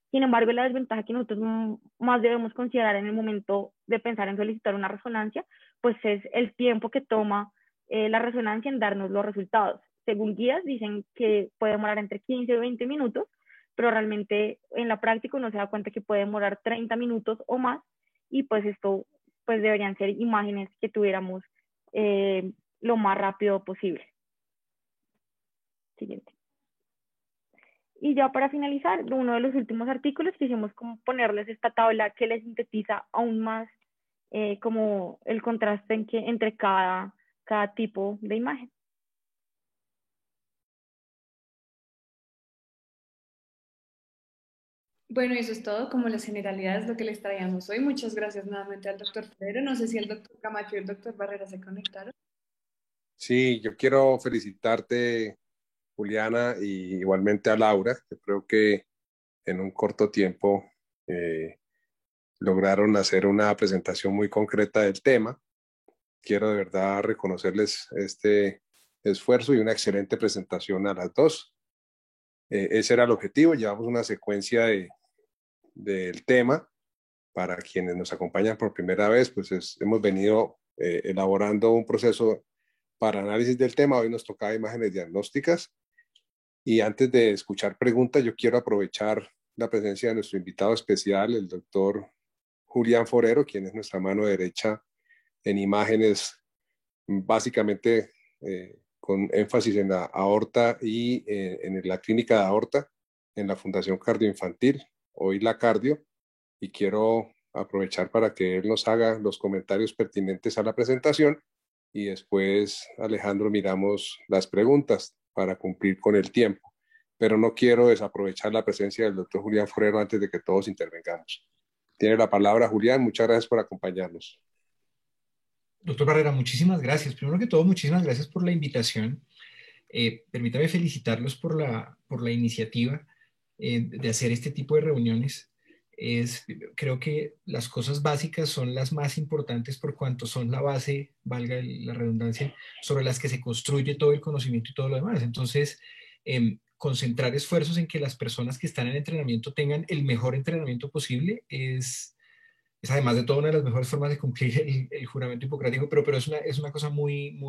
Sin embargo, la desventaja que nosotros más debemos considerar en el momento de pensar en solicitar una resonancia, pues es el tiempo que toma la resonancia en darnos los resultados. Según guías, dicen que puede demorar entre 15 y 20 minutos, pero realmente en la práctica uno se da cuenta que puede demorar 30 minutos o más, y pues esto pues deberían ser imágenes que tuviéramos lo más rápido posible. Siguiente. Y ya para finalizar, uno de los últimos artículos quisimos como ponerles esta tabla que les sintetiza aún más como el contraste entre cada tipo de imagen. Bueno, eso es todo, como las generalidades, lo que les traíamos hoy. Muchas gracias nuevamente al doctor Ferrero. No sé si el doctor Camacho y el doctor Barrera se conectaron. Sí, yo quiero felicitarte, Juliana, y igualmente a Laura. Yo creo que en un corto tiempo eh, lograron hacer una presentación muy concreta del tema. Quiero de verdad reconocerles este esfuerzo y una excelente presentación a las dos. Ese era el objetivo. Llevamos una secuencia del tema. Para quienes nos acompañan por primera vez, pues hemos venido elaborando un proceso para análisis del tema. Hoy nos tocaba imágenes diagnósticas. Y antes de escuchar preguntas, yo quiero aprovechar la presencia de nuestro invitado especial, el doctor Julián Forero, quien es nuestra mano derecha en imágenes, básicamente con énfasis en la aorta y en la clínica de aorta, en la Fundación Cardioinfantil, hoy la Cardio, y quiero aprovechar para que él nos haga los comentarios pertinentes a la presentación y después, Alejandro, miramos las preguntas para cumplir con el tiempo. Pero no quiero desaprovechar la presencia del doctor Julián Forero antes de que todos intervengamos. Tiene la palabra Julián, muchas gracias por acompañarnos. Doctor Barrera, muchísimas gracias. Primero que todo, muchísimas gracias por la invitación. Permítame felicitarlos por la iniciativa de hacer este tipo de reuniones. Creo que las cosas básicas son las más importantes por cuanto son la base, valga la redundancia, sobre las que se construye todo el conocimiento y todo lo demás. Entonces, concentrar esfuerzos en que las personas que están en entrenamiento tengan el mejor entrenamiento posible es además de todo una de las mejores formas de cumplir el juramento hipocrático, pero es una cosa muy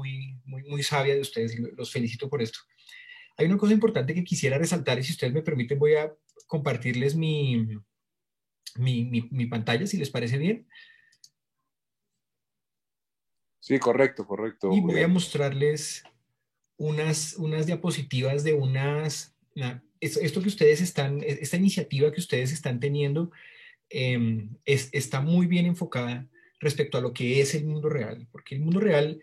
sabia de ustedes y los felicito por esto. Hay una cosa importante que quisiera resaltar y si ustedes me permiten voy a compartirles mi pantalla, si les parece bien. Sí, correcto. Y voy a mostrarles unas diapositivas de esto que ustedes esta iniciativa que ustedes están teniendo está muy bien enfocada respecto a lo que es el mundo real, porque el mundo real,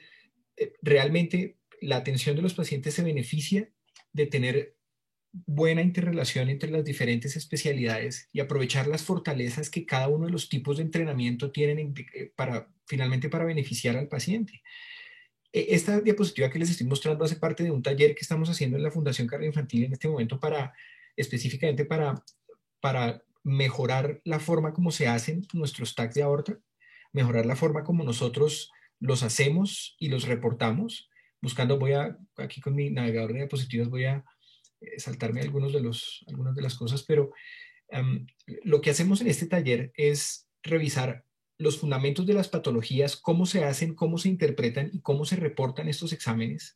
realmente la atención de los pacientes se beneficia de tener buena interrelación entre las diferentes especialidades y aprovechar las fortalezas que cada uno de los tipos de entrenamiento tienen finalmente para beneficiar al paciente. Esta diapositiva que les estoy mostrando hace parte de un taller que estamos haciendo en la Fundación Cardioinfantil en este momento específicamente para mejorar la forma como se hacen nuestros TACs de aorta, mejorar la forma como nosotros los hacemos y los reportamos, buscando, aquí con mi navegador de diapositivas voy a saltarme algunas de las cosas, pero lo que hacemos en este taller es revisar los fundamentos de las patologías, cómo se hacen, cómo se interpretan y cómo se reportan estos exámenes,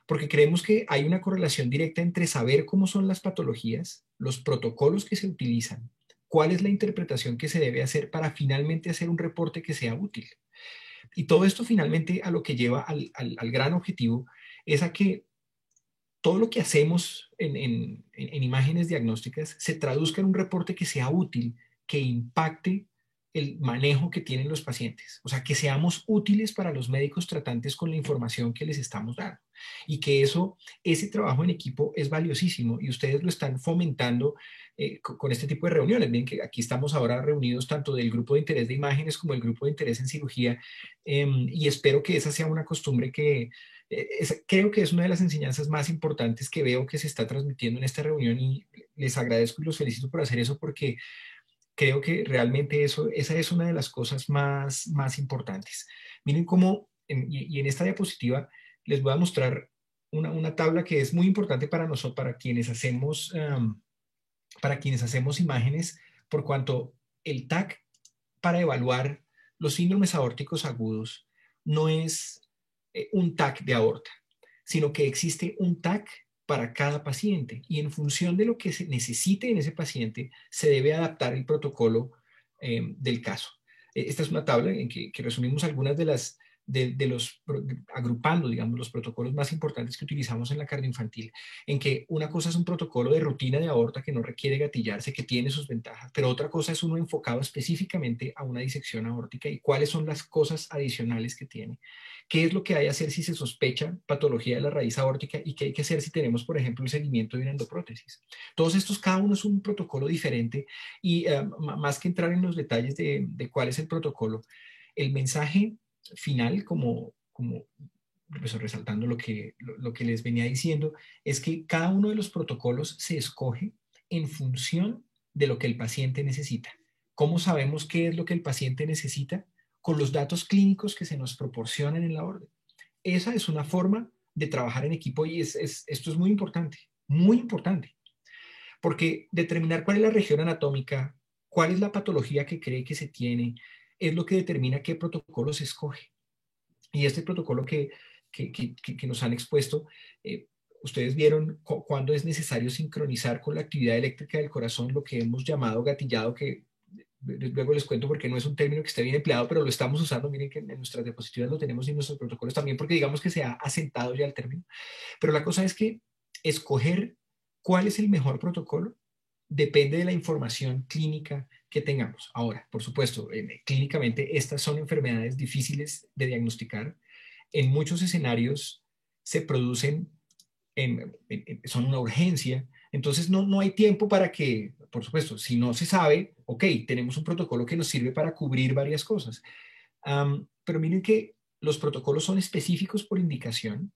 porque creemos que hay una correlación directa entre saber cómo son las patologías, los protocolos que se utilizan, cuál es la interpretación que se debe hacer para finalmente hacer un reporte que sea útil. Y todo esto finalmente a lo que lleva al gran objetivo es a que todo lo que hacemos en imágenes diagnósticas se traduzca en un reporte que sea útil, que impacte el manejo que tienen los pacientes. O sea, que seamos útiles para los médicos tratantes con la información que les estamos dando. Y que ese trabajo en equipo es valiosísimo y ustedes lo están fomentando con este tipo de reuniones. Bien que aquí estamos ahora reunidos tanto del grupo de interés de imágenes como del grupo de interés en cirugía y espero que esa sea una costumbre que creo que es una de las enseñanzas más importantes que veo que se está transmitiendo en esta reunión y les agradezco y los felicito por hacer eso porque creo que realmente esa es una de las cosas más importantes. Miren cómo, y en esta diapositiva les voy a mostrar una tabla que es muy importante para nosotros, para quienes hacemos imágenes, por cuanto el TAC para evaluar los síndromes aórticos agudos no es un TAC de aorta, sino que existe un TAC para cada paciente y en función de lo que se necesite en ese paciente se debe adaptar el protocolo del caso. Esta es una tabla en que resumimos algunas agrupando, digamos, los protocolos más importantes que utilizamos en la cardioinfantil, en que una cosa es un protocolo de rutina de aorta que no requiere gatillarse, que tiene sus ventajas, pero otra cosa es uno enfocado específicamente a una disección aórtica y cuáles son las cosas adicionales que tiene. ¿Qué es lo que hay que hacer si se sospecha patología de la raíz aórtica y qué hay que hacer si tenemos, por ejemplo, el seguimiento de una endoprótesis? Todos estos, cada uno es un protocolo diferente y más que entrar en los detalles de cuál es el protocolo, el mensaje final, como pues, resaltando lo que les venía diciendo, es que cada uno de los protocolos se escoge en función de lo que el paciente necesita. ¿Cómo sabemos qué es lo que el paciente necesita? Con los datos clínicos que se nos proporcionan en la orden. Esa es una forma de trabajar en equipo y esto es muy importante, porque determinar cuál es la región anatómica, cuál es la patología que cree que se tiene, es lo que determina qué protocolo se escoge. Y este protocolo que nos han expuesto, ustedes vieron cuándo es necesario sincronizar con la actividad eléctrica del corazón, lo que hemos llamado gatillado, que luego les cuento porque no es un término que esté bien empleado, pero lo estamos usando. Miren que en nuestras diapositivas lo tenemos y en nuestros protocolos también, porque digamos que se ha asentado ya el término. Pero la cosa es que escoger cuál es el mejor protocolo depende de la información clínica que tengamos. Ahora, por supuesto, clínicamente estas son enfermedades difíciles de diagnosticar. En muchos escenarios se producen, son una urgencia. Entonces no hay tiempo para que, por supuesto, si no se sabe, ok, tenemos un protocolo que nos sirve para cubrir varias cosas. Pero miren que los protocolos son específicos por indicación.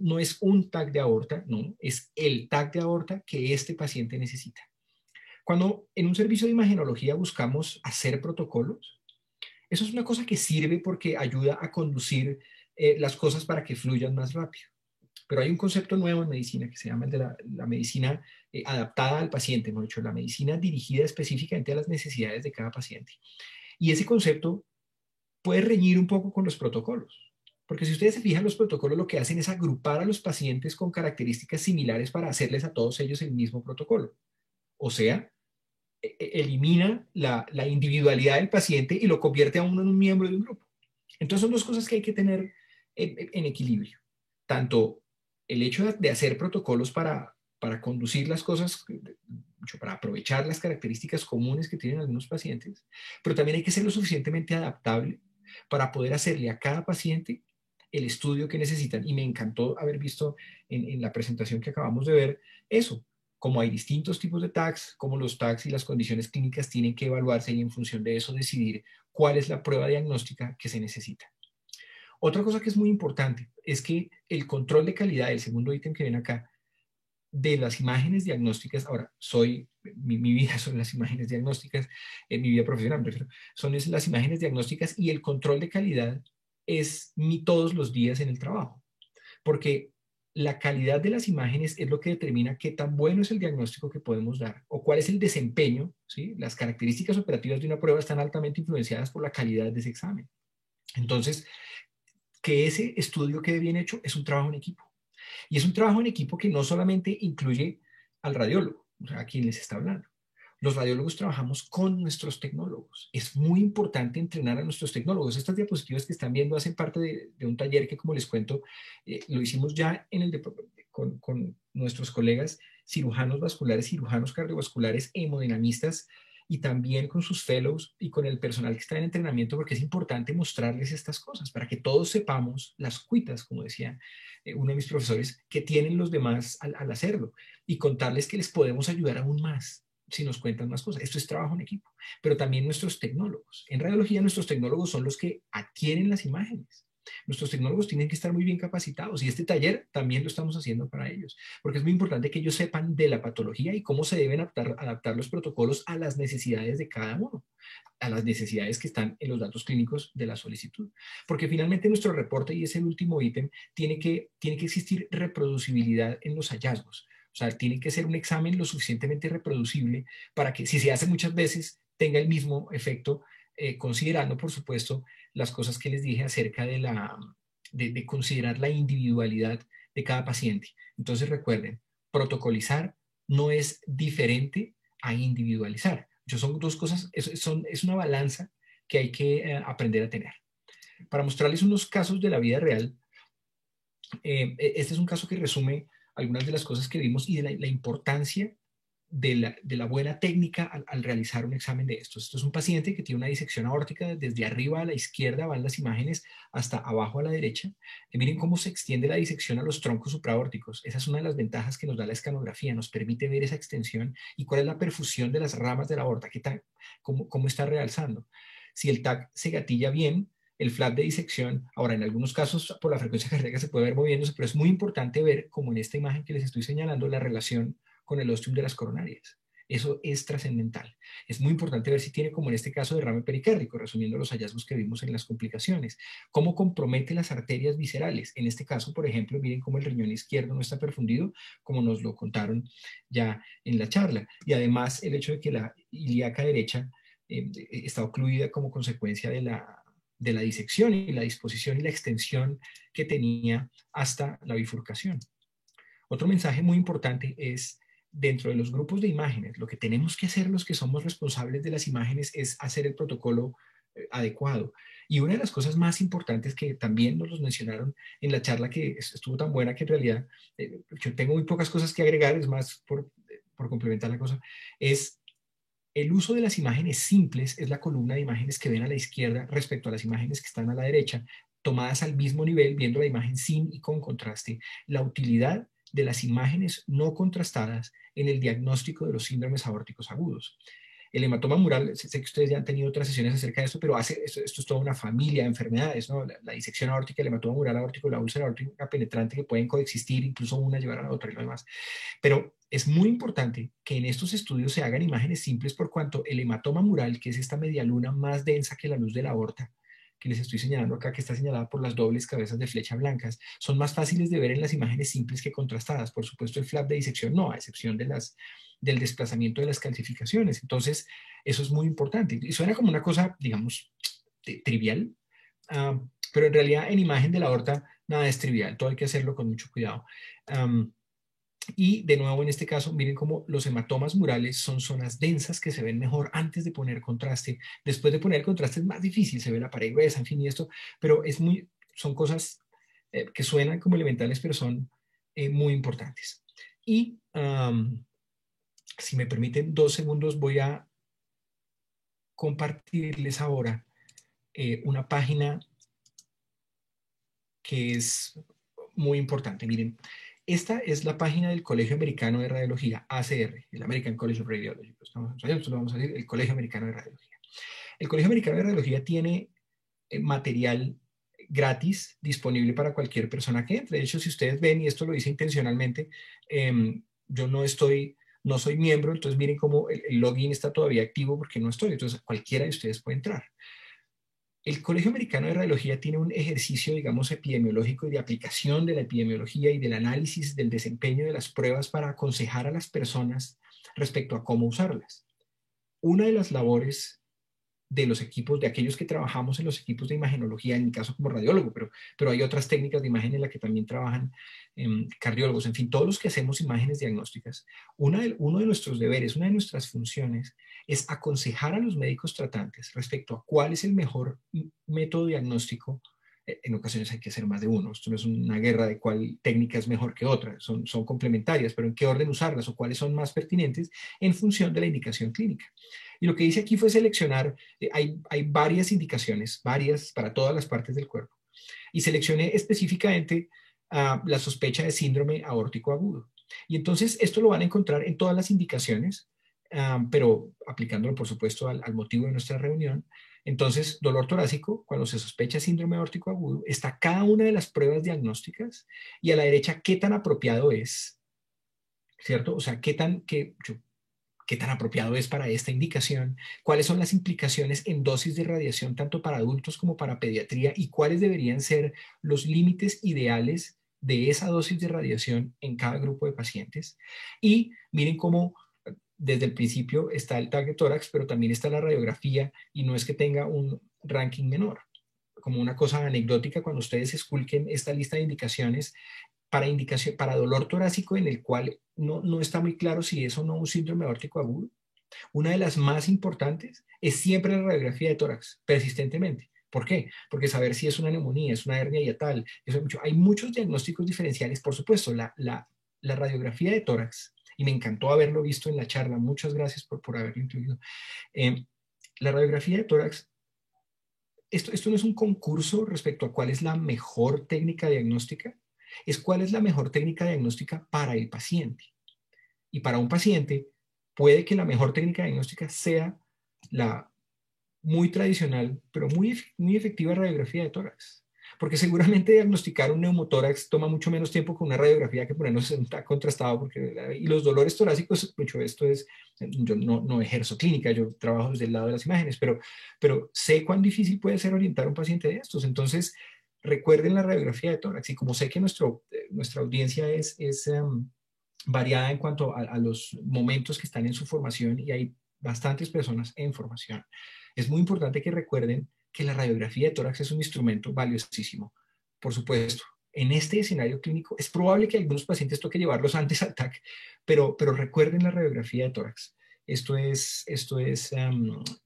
No es un TAC de aorta, no, es el TAC de aorta que este paciente necesita. Cuando en un servicio de imagenología buscamos hacer protocolos, eso es una cosa que sirve porque ayuda a conducir las cosas para que fluyan más rápido. Pero hay un concepto nuevo en medicina que se llama el de la medicina adaptada al paciente, mejor dicho, la medicina dirigida específicamente a las necesidades de cada paciente. Y ese concepto puede reñir un poco con los protocolos. Porque si ustedes se fijan, los protocolos lo que hacen es agrupar a los pacientes con características similares para hacerles a todos ellos el mismo protocolo. O sea, elimina la individualidad del paciente y lo convierte a uno en un miembro de un grupo. Entonces son dos cosas que hay que tener en equilibrio. Tanto el hecho de hacer protocolos para conducir las cosas, para aprovechar las características comunes que tienen algunos pacientes, pero también hay que ser lo suficientemente adaptable para poder hacerle a cada paciente el estudio que necesitan. Y me encantó haber visto en la presentación que acabamos de ver eso, como hay distintos tipos de TACs, como los TACs y las condiciones clínicas tienen que evaluarse y en función de eso decidir cuál es la prueba diagnóstica que se necesita. Otra cosa que es muy importante es que el control de calidad, el segundo ítem que ven acá, de las imágenes diagnósticas, ahora, mi vida son las imágenes diagnósticas, en mi vida profesional, son las imágenes diagnósticas y el control de calidad es todos los días en el trabajo, porque la calidad de las imágenes es lo que determina qué tan bueno es el diagnóstico que podemos dar o cuál es el desempeño, ¿sí? Las características operativas de una prueba están altamente influenciadas por la calidad de ese examen. Entonces, que ese estudio quede bien hecho es un trabajo en equipo. Y es un trabajo en equipo que no solamente incluye al radiólogo, o sea, a quien les está hablando. Los radiólogos trabajamos con nuestros tecnólogos. Es muy importante entrenar a nuestros tecnólogos. Estas diapositivas que están viendo hacen parte de un taller que, como les cuento, lo hicimos ya con nuestros colegas cirujanos vasculares, cirujanos cardiovasculares, hemodinamistas, y también con sus fellows y con el personal que está en entrenamiento, porque es importante mostrarles estas cosas para que todos sepamos las cuitas, como decía uno de mis profesores, que tienen los demás al hacerlo y contarles que les podemos ayudar aún más si nos cuentan más cosas. Esto es trabajo en equipo, pero también nuestros tecnólogos. En radiología, nuestros tecnólogos son los que adquieren las imágenes. Nuestros tecnólogos tienen que estar muy bien capacitados y este taller también lo estamos haciendo para ellos, porque es muy importante que ellos sepan de la patología y cómo se deben adaptar los protocolos a las necesidades de cada uno, a las necesidades que están en los datos clínicos de la solicitud. Porque finalmente nuestro reporte, y es el último ítem, tiene que existir reproducibilidad en los hallazgos. O sea, tiene que ser un examen lo suficientemente reproducible para que, si se hace muchas veces, tenga el mismo efecto, considerando, por supuesto, las cosas que les dije acerca de considerar la individualidad de cada paciente. Entonces, recuerden, protocolizar no es diferente a individualizar. Son dos cosas, es una balanza que hay que aprender a tener. Para mostrarles unos casos de la vida real, este es un caso que resume algunas de las cosas que vimos y de la importancia de la buena técnica al realizar un examen de estos. Esto es un paciente que tiene una disección aórtica, desde arriba a la izquierda van las imágenes hasta abajo a la derecha. Y miren cómo se extiende la disección a los troncos supraórticos. Esa es una de las ventajas que nos da la escanografía, nos permite ver esa extensión y cuál es la perfusión de las ramas de la aorta, cómo está realzando. Si el TAC se gatilla bien, el flap de disección. Ahora, en algunos casos, por la frecuencia cardíaca se puede ver moviéndose, pero es muy importante ver, como en esta imagen que les estoy señalando, la relación con el ostium de las coronarias. Eso es trascendental. Es muy importante ver si tiene, como en este caso, derrame pericárdico, resumiendo los hallazgos que vimos en las complicaciones. ¿Cómo compromete las arterias viscerales? En este caso, por ejemplo, miren cómo el riñón izquierdo no está perfundido, como nos lo contaron ya en la charla. Y además, el hecho de que la ilíaca derecha está ocluida como consecuencia de la disección y la disposición y la extensión que tenía hasta la bifurcación. Otro mensaje muy importante es, dentro de los grupos de imágenes, lo que tenemos que hacer los que somos responsables de las imágenes es hacer el protocolo adecuado. Y una de las cosas más importantes que también nos los mencionaron en la charla, que estuvo tan buena que en realidad yo tengo muy pocas cosas que agregar, es más por complementar la cosa, es el uso de las imágenes simples. Es la columna de imágenes que ven a la izquierda respecto a las imágenes que están a la derecha, tomadas al mismo nivel, viendo la imagen sin y con contraste. La utilidad de las imágenes no contrastadas en el diagnóstico de los síndromes aórticos agudos. El hematoma mural, sé que ustedes ya han tenido otras sesiones acerca de esto, pero esto es toda una familia de enfermedades, ¿no? La disección aórtica, el hematoma mural aórtico, la úlcera aórtica penetrante, que pueden coexistir, incluso una llevar a la otra y lo demás. Pero es muy importante que en estos estudios se hagan imágenes simples, por cuanto el hematoma mural, que es esta medialuna más densa que la luz de la aorta, que les estoy señalando acá, que está señalada por las dobles cabezas de flecha blancas, son más fáciles de ver en las imágenes simples que contrastadas. Por supuesto, el flap de disección no, a excepción del desplazamiento de las calcificaciones. Entonces, eso es muy importante. Y suena como una cosa, digamos, trivial, pero en realidad en imagen de la aorta nada es trivial, todo hay que hacerlo con mucho cuidado. Y de nuevo, en este caso, miren cómo los hematomas murales son zonas densas que se ven mejor antes de poner contraste. Después de poner contraste es más difícil, se ve la pared gruesa, en fin, y esto, pero son cosas que suenan como elementales, pero son muy importantes. Y si me permiten 2 segundos, voy a compartirles ahora una página que es muy importante. Miren, esta es la página del Colegio Americano de Radiología, ACR, el American College of Radiology. Nosotros lo vamos a decir, el Colegio Americano de Radiología. El Colegio Americano de Radiología tiene material gratis disponible para cualquier persona que entre. De hecho, si ustedes ven, y esto lo hice intencionalmente, yo no soy miembro, entonces miren cómo el login está todavía activo porque no estoy. Entonces, cualquiera de ustedes puede entrar. El Colegio Americano de Radiología tiene un ejercicio, digamos, epidemiológico y de aplicación de la epidemiología y del análisis del desempeño de las pruebas para aconsejar a las personas respecto a cómo usarlas. Una de las labores de los equipos, de aquellos que trabajamos en los equipos de imagenología, en mi caso como radiólogo, pero hay otras técnicas de imagen en las que también trabajan cardiólogos, en fin, todos los que hacemos imágenes diagnósticas, uno de nuestros deberes, una de nuestras funciones es aconsejar a los médicos tratantes respecto a cuál es el mejor método diagnóstico. En ocasiones hay que hacer más de uno. Esto no es una guerra de cuál técnica es mejor que otra, son complementarias, pero en qué orden usarlas o cuáles son más pertinentes en función de la indicación clínica. Y lo que hice aquí fue seleccionar, hay varias indicaciones, varias para todas las partes del cuerpo, y seleccioné específicamente la sospecha de síndrome aórtico agudo. Y entonces esto lo van a encontrar en todas las indicaciones, pero aplicándolo, por supuesto, al motivo de nuestra reunión. Entonces, dolor torácico, cuando se sospecha síndrome aórtico agudo, está cada una de las pruebas diagnósticas y a la derecha qué tan apropiado es, ¿cierto? O sea, qué tan apropiado es para esta indicación, cuáles son las implicaciones en dosis de radiación tanto para adultos como para pediatría y cuáles deberían ser los límites ideales de esa dosis de radiación en cada grupo de pacientes. Y miren cómo desde el principio está el tag de tórax, pero también está la radiografía y no es que tenga un ranking menor. Como una cosa anecdótica, cuando ustedes esculquen esta lista de indicaciones, para dolor torácico en el cual no está muy claro si es o no un síndrome aórtico agudo, una de las más importantes es siempre la radiografía de tórax, persistentemente. ¿Por qué? Porque saber si es una neumonía, es una hernia hiatal, hay muchos diagnósticos diferenciales. Por supuesto, la radiografía de tórax, y me encantó haberlo visto en la charla, muchas gracias por haberlo incluido. La radiografía de tórax, esto no es un concurso respecto a cuál es la mejor técnica diagnóstica, es cuál es la mejor técnica diagnóstica para el paciente. Y para un paciente puede que la mejor técnica diagnóstica sea la muy tradicional, pero muy efectiva radiografía de tórax. Porque seguramente diagnosticar un neumotórax toma mucho menos tiempo con una radiografía que ponernos en un TAC contrastado, porque, y los dolores torácicos, mucho esto es, yo no ejerzo clínica, yo trabajo desde el lado de las imágenes, pero sé cuán difícil puede ser orientar a un paciente de estos. Entonces, recuerden la radiografía de tórax, y como sé que nuestra audiencia es variada en cuanto a los momentos que están en su formación, y hay bastantes personas en formación, es muy importante que recuerden que la radiografía de tórax es un instrumento valiosísimo. Por supuesto, en este escenario clínico es probable que algunos pacientes toque llevarlos antes al TAC, pero recuerden la radiografía de tórax. Esto es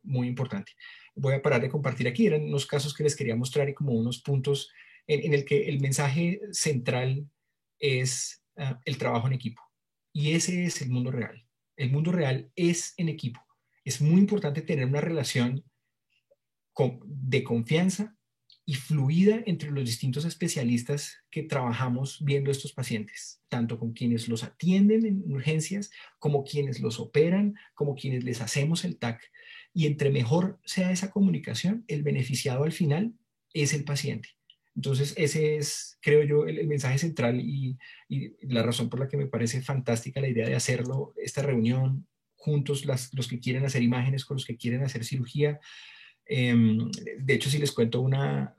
muy importante. Voy a parar de compartir aquí. Eran unos casos que les quería mostrar y como unos puntos en el que el mensaje central es el trabajo en equipo. Y ese es el mundo real. El mundo real es en equipo. Es muy importante tener una relación de confianza y fluida entre los distintos especialistas que trabajamos viendo estos pacientes, tanto con quienes los atienden en urgencias, como quienes los operan, como quienes les hacemos el TAC. Y entre mejor sea esa comunicación, el beneficiado al final es el paciente. Entonces, ese es, creo yo, el mensaje central y la razón por la que me parece fantástica la idea de hacerlo, esta reunión juntos, los que quieren hacer imágenes con los que quieren hacer cirugía. De hecho, si les cuento una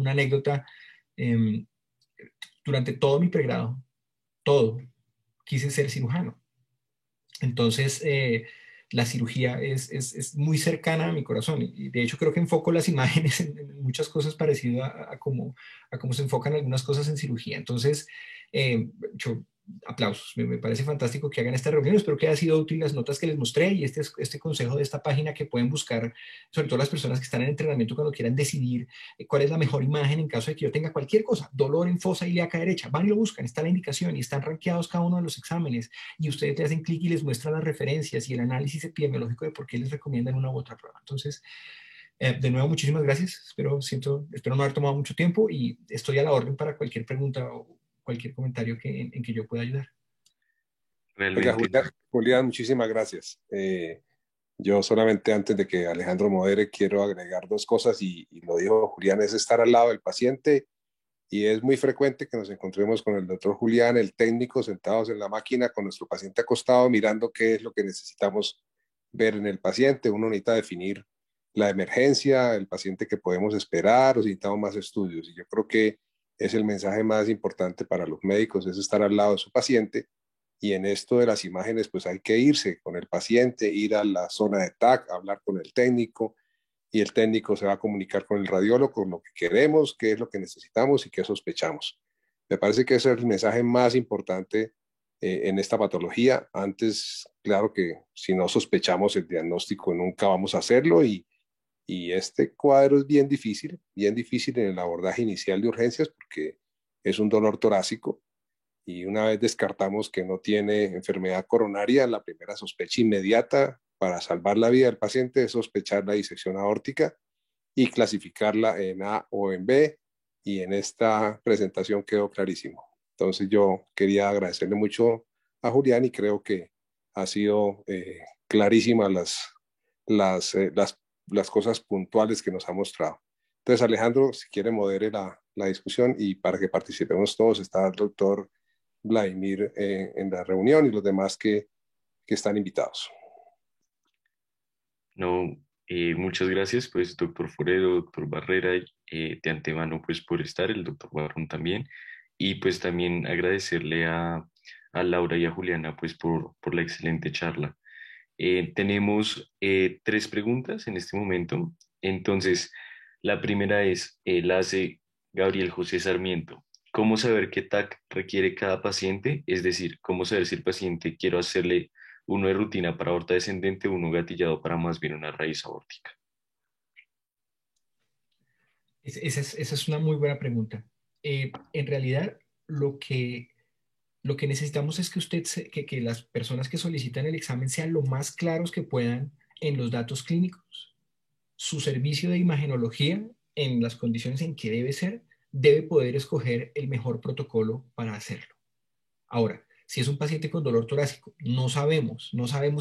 anécdota, durante todo mi pregrado, quise ser cirujano. Entonces, la cirugía es muy cercana a mi corazón, y de hecho creo que enfoco las imágenes en muchas cosas parecidas a cómo se enfocan algunas cosas en cirugía. Entonces, yo aplausos, me parece fantástico que hagan esta reunión. Espero que haya sido útil las notas que les mostré y este consejo de esta página que pueden buscar, sobre todo las personas que están en entrenamiento cuando quieran decidir cuál es la mejor imagen en caso de que yo tenga cualquier cosa, dolor en fosa ilíaca derecha. Van y lo buscan, está la indicación y están rankeados cada uno de los exámenes, y ustedes le hacen clic y les muestran las referencias y el análisis epidemiológico de por qué les recomiendan una u otra prueba. Entonces, de nuevo, muchísimas gracias. Espero no haber tomado mucho tiempo, y estoy a la orden para cualquier pregunta o cualquier comentario en que yo pueda ayudar. Oiga, Realmente, Julián, muchísimas gracias. Yo solamente antes de que Alejandro modere quiero agregar dos cosas, y lo dijo Julián, es estar al lado del paciente, y es muy frecuente que nos encontremos con el doctor Julián, el técnico, sentados en la máquina con nuestro paciente acostado mirando qué es lo que necesitamos ver en el paciente. Uno necesita definir la emergencia, el paciente que podemos esperar, o si necesitamos más estudios, y yo creo que es el mensaje más importante para los médicos, es estar al lado de su paciente. Y en esto de las imágenes, pues hay que irse con el paciente, ir a la zona de TAC, hablar con el técnico, y el técnico se va a comunicar con el radiólogo con lo que queremos, qué es lo que necesitamos y qué sospechamos. Me parece que ese es el mensaje más importante en esta patología. Antes, claro que si no sospechamos el diagnóstico, nunca vamos a hacerlo, y este cuadro es bien difícil en el abordaje inicial de urgencias, porque es un dolor torácico, y una vez descartamos que no tiene enfermedad coronaria, la primera sospecha inmediata para salvar la vida del paciente es sospechar la disección aórtica y clasificarla en A o en B, y en esta presentación quedó clarísimo. Entonces yo quería agradecerle mucho a Julián, y creo que ha sido clarísimas las cosas puntuales que nos ha mostrado. Entonces, Alejandro, si quiere, modere la discusión, y para que participemos todos, está el doctor Vladimir en la reunión, y los demás que están invitados. no, muchas gracias, pues, doctor Forero, doctor Barrera, de antemano, pues, por estar, el doctor Barrón también, y pues también agradecerle a Laura y a Juliana, pues, por la excelente charla. Tenemos tres preguntas en este momento. Entonces, la primera es, la hace Gabriel José Sarmiento. ¿Cómo saber qué TAC requiere cada paciente? Es decir, ¿cómo saber si el paciente quiero hacerle uno de rutina para aorta descendente, uno gatillado para más bien una raíz aórtica? Esa es una muy buena pregunta. En realidad, lo que necesitamos es que que las personas que solicitan el examen sean lo más claros que puedan en los datos clínicos. Su servicio de imagenología, en las condiciones en que debe ser, debe poder escoger el mejor protocolo para hacerlo. Ahora, si es un paciente con dolor torácico, no sabemos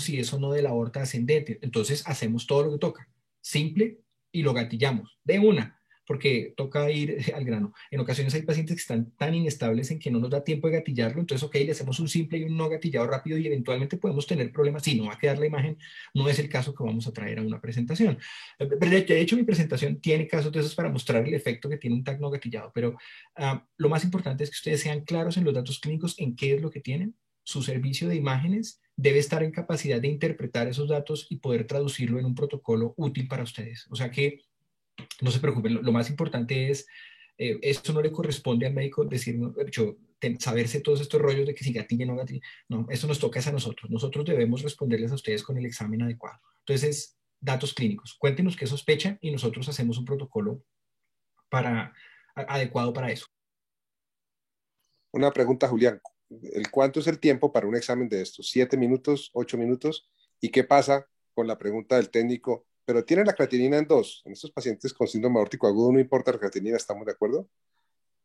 si es o no de la aorta ascendente, entonces hacemos todo lo que toca. simple y lo gatillamos de una, porque toca ir al grano. En ocasiones hay pacientes que están tan inestables en que no nos da tiempo de gatillarlo, entonces, ok, le hacemos un simple y un no gatillado rápido y eventualmente podemos tener problemas. Si no va a quedar la imagen, no es el caso que vamos a traer a una presentación. De hecho, mi presentación tiene casos de esos para mostrar el efecto que tiene un TAC no gatillado, pero lo más importante es que ustedes sean claros en los datos clínicos, en qué es lo que tienen. Su servicio de imágenes debe estar en capacidad de interpretar esos datos y poder traducirlo en un protocolo útil para ustedes. O sea que no se preocupen, lo más importante es, esto no le corresponde al médico decir, saberse todos estos rollos de que si gatilla o no gatilla. No, esto nos toca es a nosotros. Nosotros debemos responderles a ustedes con el examen adecuado. Entonces, datos clínicos. Cuéntenos qué sospechan y nosotros hacemos un protocolo adecuado para eso. Una pregunta, Julián. ¿Cuánto es el tiempo para un examen de estos? ¿7 minutos, 8 minutos? ¿Y qué pasa con la pregunta del técnico? Pero tiene la creatinina en 2. En estos pacientes con síndrome aórtico agudo no importa la creatinina, ¿estamos de acuerdo?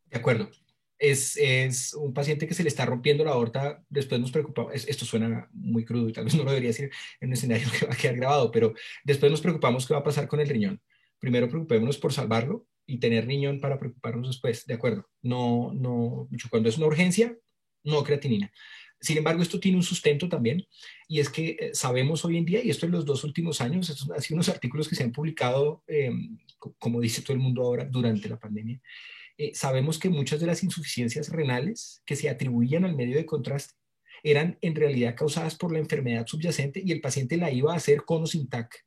De acuerdo. Es un paciente que se le está rompiendo la aorta. Después nos preocupamos, esto suena muy crudo y tal vez no lo debería decir en un escenario que va a quedar grabado, pero después nos preocupamos qué va a pasar con el riñón. Primero preocupémonos por salvarlo y tener riñón para preocuparnos después, ¿de acuerdo? Cuando es una urgencia, no creatinina. Sin embargo, esto tiene un sustento también, y es que sabemos hoy en día, y esto en los 2 últimos años, estos han sido unos artículos que se han publicado, como dice todo el mundo ahora, durante la pandemia. Sabemos que muchas de las insuficiencias renales que se atribuían al medio de contraste eran en realidad causadas por la enfermedad subyacente y el paciente la iba a hacer con o sin TAC.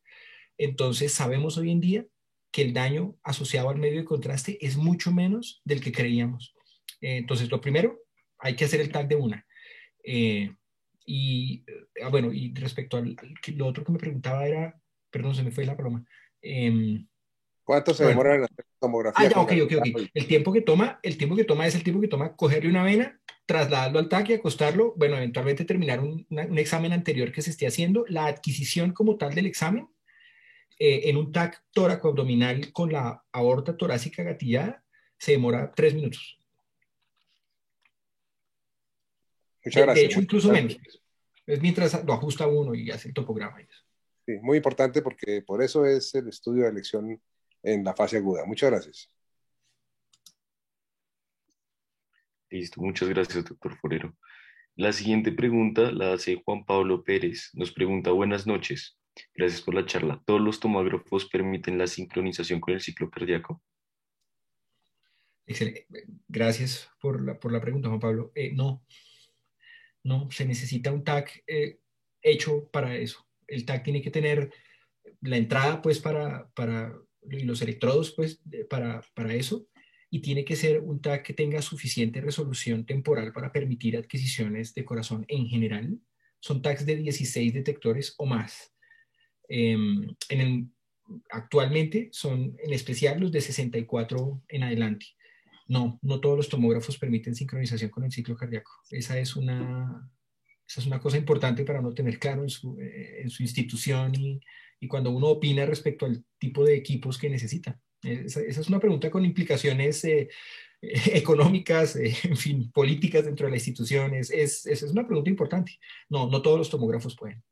Entonces, sabemos hoy en día que el daño asociado al medio de contraste es mucho menos del que creíamos. Entonces, lo primero, hay que hacer el TAC de una. Bueno, y respecto lo otro que me preguntaba era, perdón, se me fue la broma. ¿Cuánto se Bueno, demora en hacer tomografía? ya, ok. El tiempo que toma es el tiempo que toma cogerle una vena, trasladarlo al TAC y acostarlo, bueno, eventualmente terminar un examen anterior que se esté haciendo. La adquisición como tal del examen, en un TAC tóraco-abdominal con la aorta torácica gatillada, se demora 3 minutos. Muchas gracias. De hecho, incluso menos. Es mientras lo ajusta uno y hace el topograma. Sí, muy importante porque por eso es el estudio de elección en la fase aguda. Muchas gracias. Listo, muchas gracias, doctor Forero. La siguiente pregunta la hace Juan Pablo Pérez. Nos pregunta, buenas noches. Gracias por la charla. ¿Todos los tomógrafos permiten la sincronización con el ciclo cardíaco? Excelente. Gracias por la pregunta, Juan Pablo. No, se necesita un TAC hecho para eso. El TAC tiene que tener la entrada, pues, y los electrodos, pues, para eso, y tiene que ser un TAC que tenga suficiente resolución temporal para permitir adquisiciones de corazón en general. Son TACs de 16 detectores o más. Actualmente son en especial los de 64 en adelante. No todos los tomógrafos permiten sincronización con el ciclo cardíaco. Esa es una cosa importante para uno tener claro en su institución y cuando uno opina respecto al tipo de equipos que necesita. Esa es una pregunta con implicaciones económicas, en fin, políticas dentro de la institución. Esa es una pregunta importante. No todos los tomógrafos pueden.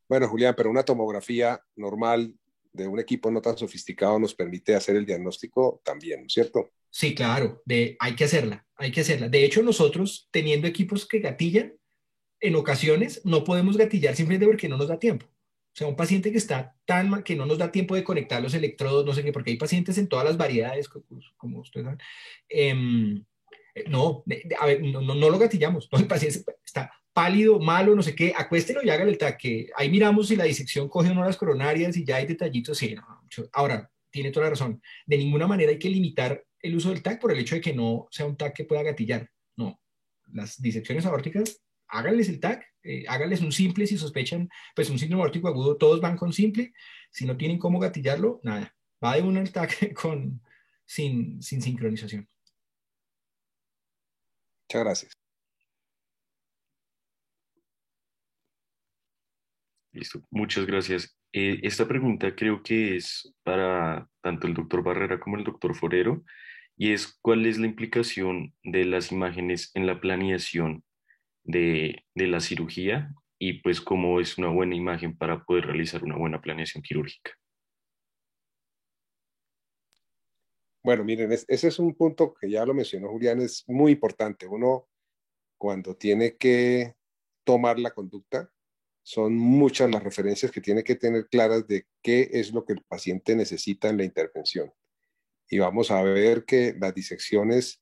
Bueno, Julián, pero una tomografía normal de un equipo no tan sofisticado nos permite hacer el diagnóstico también, ¿no es cierto? Sí, claro, hay que hacerla. De hecho, nosotros, teniendo equipos que gatillan, en ocasiones no podemos gatillar simplemente porque no nos da tiempo. O sea, un paciente que está tan mal que no nos da tiempo de conectar los electrodos, no sé qué, porque hay pacientes en todas las variedades, como ustedes saben. A ver, no lo gatillamos. No, el paciente está pálido, malo, no sé qué, acuéstelo y hágale el TAC. Ahí miramos si la disección coge o no las coronarias y ya hay detallitos. Sí, ahora, tiene toda la razón. De ninguna manera hay que limitar el uso del TAC por el hecho de que no sea un TAC que pueda gatillar. No, las disecciones aórticas, háganles el TAC, háganles un simple si sospechan, pues un síndrome aórtico agudo, todos van con simple. Si no tienen cómo gatillarlo, nada, va de una el TAC sin sincronización. Muchas gracias. Listo, muchas gracias. Esta pregunta creo que es para tanto el doctor Barrera como el doctor Forero, y es ¿cuál es la implicación de las imágenes en la planeación de la cirugía y pues cómo es una buena imagen para poder realizar una buena planeación quirúrgica? Bueno, miren, ese es un punto que ya lo mencionó Julián, es muy importante. Uno, cuando tiene que tomar la conducta, son muchas las referencias que tiene que tener claras de qué es lo que el paciente necesita en la intervención. Y vamos a ver que las disecciones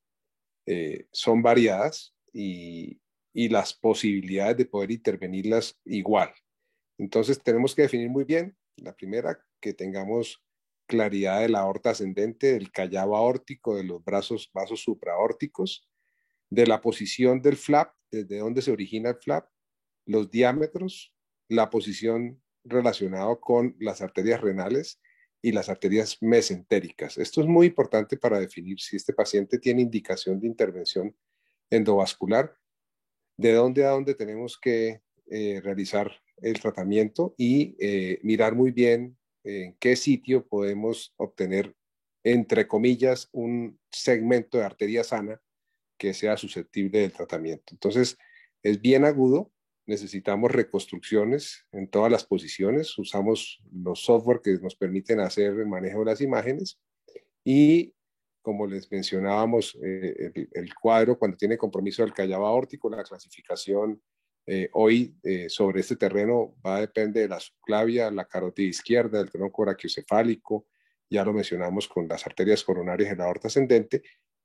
son variadas y las posibilidades de poder intervenirlas igual. Entonces tenemos que definir muy bien, la primera, que tengamos claridad de la aorta ascendente, del callado aórtico, de los vasos supraórticos, de la posición del flap, desde donde se origina el flap, los diámetros, la posición relacionada con las arterias renales y las arterias mesentéricas. Esto es muy importante para definir si este paciente tiene indicación de intervención endovascular, de dónde a dónde tenemos que realizar el tratamiento y mirar muy bien en qué sitio podemos obtener, entre comillas, un segmento de arteria sana que sea susceptible del tratamiento. Entonces, es bien agudo, necesitamos reconstrucciones en todas las posiciones, usamos los software que nos permiten hacer el manejo de las imágenes y, como les mencionábamos, el cuadro cuando tiene compromiso del callado aórtico, la clasificación hoy sobre este terreno va a depender de la subclavia, la carótida izquierda, del tronco brachiocefálico, ya lo mencionamos con las arterias coronarias en la aorta ascendente,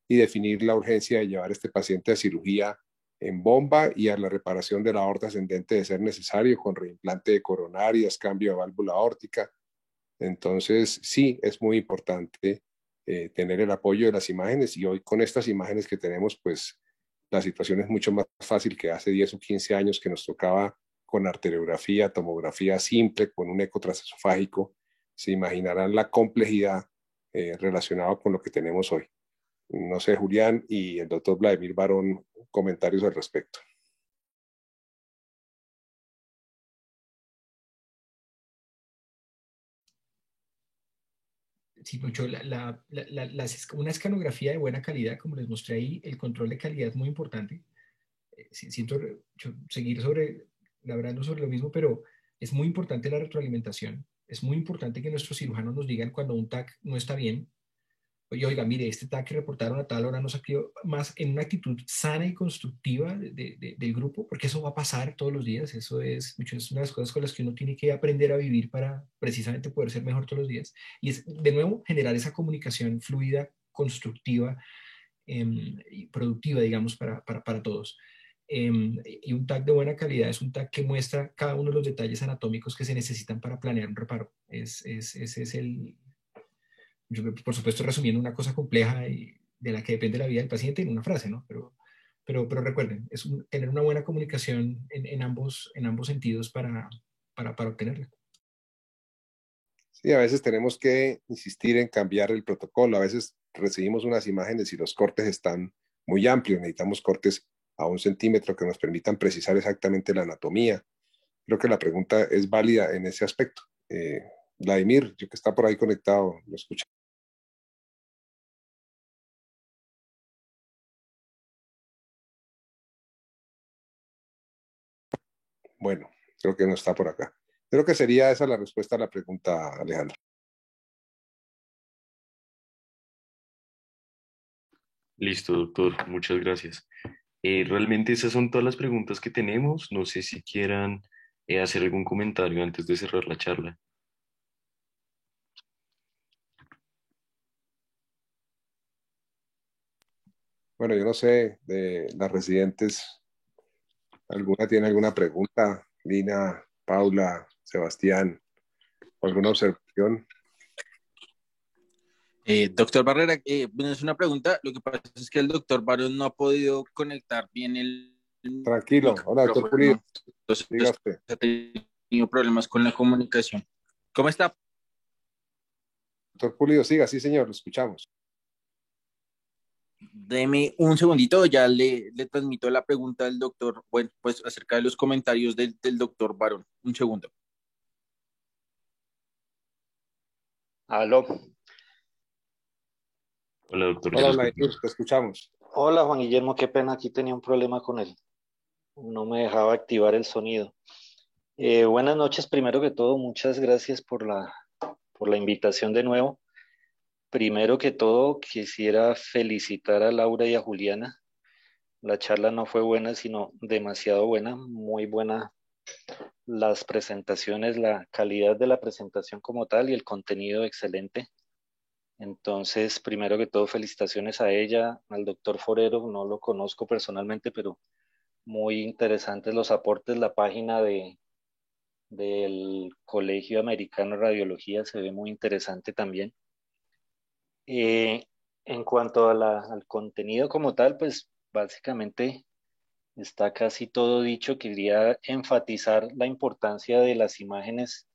y definir la urgencia de llevar a este paciente a cirugía en bomba y a la reparación de la aorta ascendente de ser necesario, con reimplante de coronarias, cambio de válvula aórtica. Entonces, sí, es muy importante tener el apoyo de las imágenes, y hoy con estas imágenes que tenemos, pues la situación es mucho más fácil que hace 10 o 15 años que nos tocaba con arteriografía, tomografía simple, con un eco transesofágico. Se imaginarán la complejidad relacionada con lo que tenemos hoy. No sé, Julián y el doctor Vladimir Barón, comentarios al respecto. Sí, mucho, una escanografía de buena calidad, como les mostré ahí, el control de calidad es muy importante. Siento seguir labrando sobre lo mismo, pero es muy importante la retroalimentación. Es muy importante que nuestros cirujanos nos digan cuando un TAC no está bien. Oye, oiga, mire, este TAC que reportaron a tal hora no se activó, más en una actitud sana y constructiva del grupo, porque eso va a pasar todos los días. Eso es una de las cosas con las que uno tiene que aprender a vivir para precisamente poder ser mejor todos los días. Y es, de nuevo, generar esa comunicación fluida, constructiva y productiva, digamos, para todos. Y un TAC de buena calidad es un TAC que muestra cada uno de los detalles anatómicos que se necesitan para planear un reparo. Ese es yo, por supuesto, resumiendo una cosa compleja y de la que depende la vida del paciente en una frase, ¿no? Pero recuerden, tener una buena comunicación en ambos sentidos para obtenerla. Sí, a veces tenemos que insistir en cambiar el protocolo. A veces recibimos unas imágenes y los cortes están muy amplios. Necesitamos cortes a 1 centímetro que nos permitan precisar exactamente la anatomía. Creo que la pregunta es válida en ese aspecto. Vladimir, yo que está por ahí conectado, lo escucho. Bueno, creo que no está por acá. Creo que sería esa la respuesta a la pregunta, Alejandro. Listo, doctor, muchas gracias. Realmente esas son todas las preguntas que tenemos. No sé si quieran hacer algún comentario antes de cerrar la charla. Bueno, yo no sé, de las residentes, ¿alguna tiene alguna pregunta? Lina, Paula, Sebastián, ¿alguna observación? Doctor Barrera, bueno, es una pregunta. Lo que pasa es que el doctor Barón no ha podido conectar bien el Tranquilo. Hola, doctor Pulido. micrófono, entonces Diga usted. ha tenido problemas con la comunicación. ¿Cómo está? Doctor Pulido, siga, sí, señor, lo escuchamos. Deme un segundito, ya le transmito la pregunta del doctor, bueno, pues acerca de los comentarios del doctor Barón. Un segundo. Aló. Hola, doctor. Hola, Vladimir, te escuchamos. Hola, Juan Guillermo, qué pena, aquí tenía un problema con él. No me dejaba activar el sonido. Buenas noches, primero que todo, muchas gracias por la invitación de nuevo. Primero que todo, quisiera felicitar a Laura y a Juliana. La charla no fue buena, sino demasiado buena, muy buena. Las presentaciones, la calidad de la presentación como tal y el contenido excelente. Entonces, primero que todo, felicitaciones a ella, al doctor Forero, no lo conozco personalmente, pero muy interesantes los aportes. La página del Colegio Americano de Radiología se ve muy interesante también. En cuanto a al contenido como tal, pues básicamente está casi todo dicho. Quería enfatizar la importancia de las imágenes,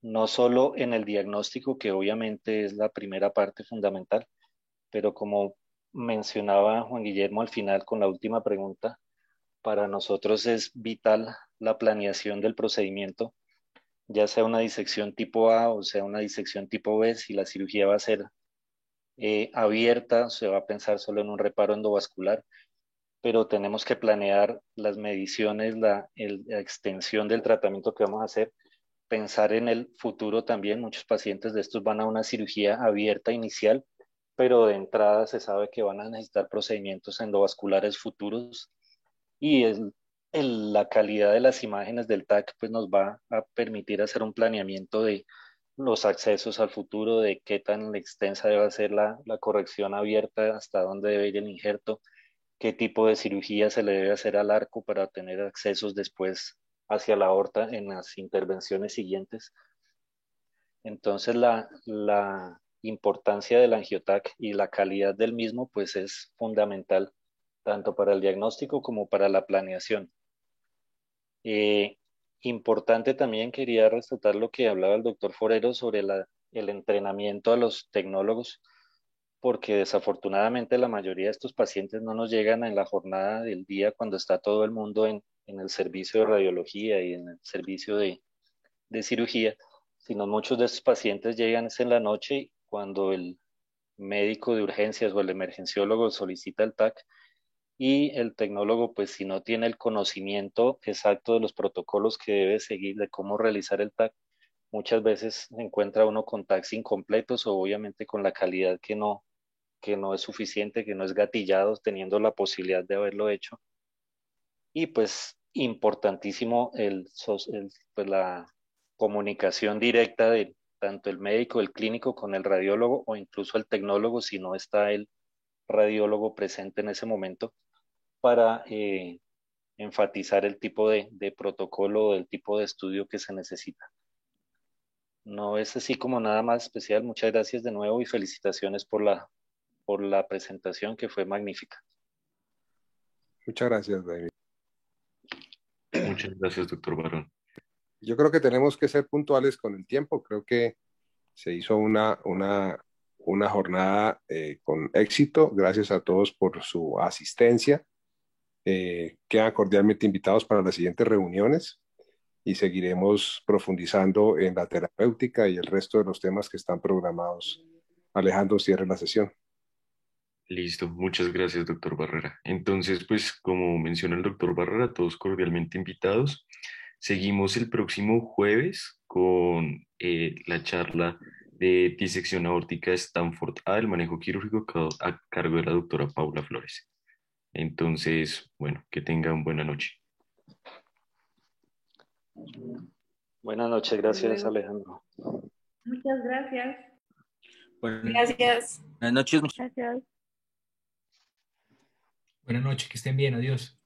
no solo en el diagnóstico, que obviamente es la primera parte fundamental, pero como mencionaba Juan Guillermo al final con la última pregunta, para nosotros es vital la planeación del procedimiento, ya sea una disección tipo A o sea una disección tipo B. Si la cirugía va a ser abierta, se va a pensar solo en un reparo endovascular, pero tenemos que planear las mediciones, la extensión del tratamiento que vamos a hacer, pensar en el futuro también. Muchos pacientes de estos van a una cirugía abierta inicial, pero de entrada se sabe que van a necesitar procedimientos endovasculares futuros, y la calidad de las imágenes del TAC pues nos va a permitir hacer un planeamiento de los accesos al futuro, de qué tan extensa debe ser la corrección abierta, hasta dónde debe ir el injerto, qué tipo de cirugía se le debe hacer al arco para tener accesos después hacia la aorta en las intervenciones siguientes. Entonces la importancia del angiotac y la calidad del mismo pues es fundamental tanto para el diagnóstico como para la planeación. Eh, Importante también, quería resaltar lo que hablaba el doctor Forero sobre el entrenamiento a los tecnólogos, porque desafortunadamente la mayoría de estos pacientes no nos llegan en la jornada del día cuando está todo el mundo en el servicio de radiología y en el servicio de cirugía, sino muchos de estos pacientes llegan en la noche cuando el médico de urgencias o el emergenciólogo solicita el TAC, y el tecnólogo, pues si no tiene el conocimiento exacto de los protocolos que debe seguir, de cómo realizar el TAC, muchas veces se encuentra uno con TACs incompletos o obviamente con la calidad que no es suficiente, que no es gatillado, teniendo la posibilidad de haberlo hecho. Y pues importantísimo pues, la comunicación directa de tanto el médico, el clínico con el radiólogo o incluso el tecnólogo si no está el radiólogo presente en ese momento, para enfatizar el tipo de protocolo o el tipo de estudio que se necesita. No es así como nada más especial. Muchas gracias de nuevo y felicitaciones por la presentación, que fue magnífica. Muchas gracias, David. Muchas gracias, doctor Barón. Yo creo que tenemos que ser puntuales con el tiempo. Creo que se hizo una jornada con éxito. Gracias a todos por su asistencia. Quedan cordialmente invitados para las siguientes reuniones y seguiremos profundizando en la terapéutica y el resto de los temas que están programados. Alejandro, cierre la sesión. Listo, muchas gracias, doctor Barrera. Entonces, pues como menciona el doctor Barrera, todos cordialmente invitados. Seguimos el próximo jueves con la charla de disección aórtica de Stanford A, el manejo quirúrgico a cargo de la doctora Paula Flores. Entonces, bueno, que tengan buena noche. Buenas noches, gracias Alejandro. Muchas gracias. Gracias. Buenas noches. Gracias. Buenas noches, que estén bien, adiós.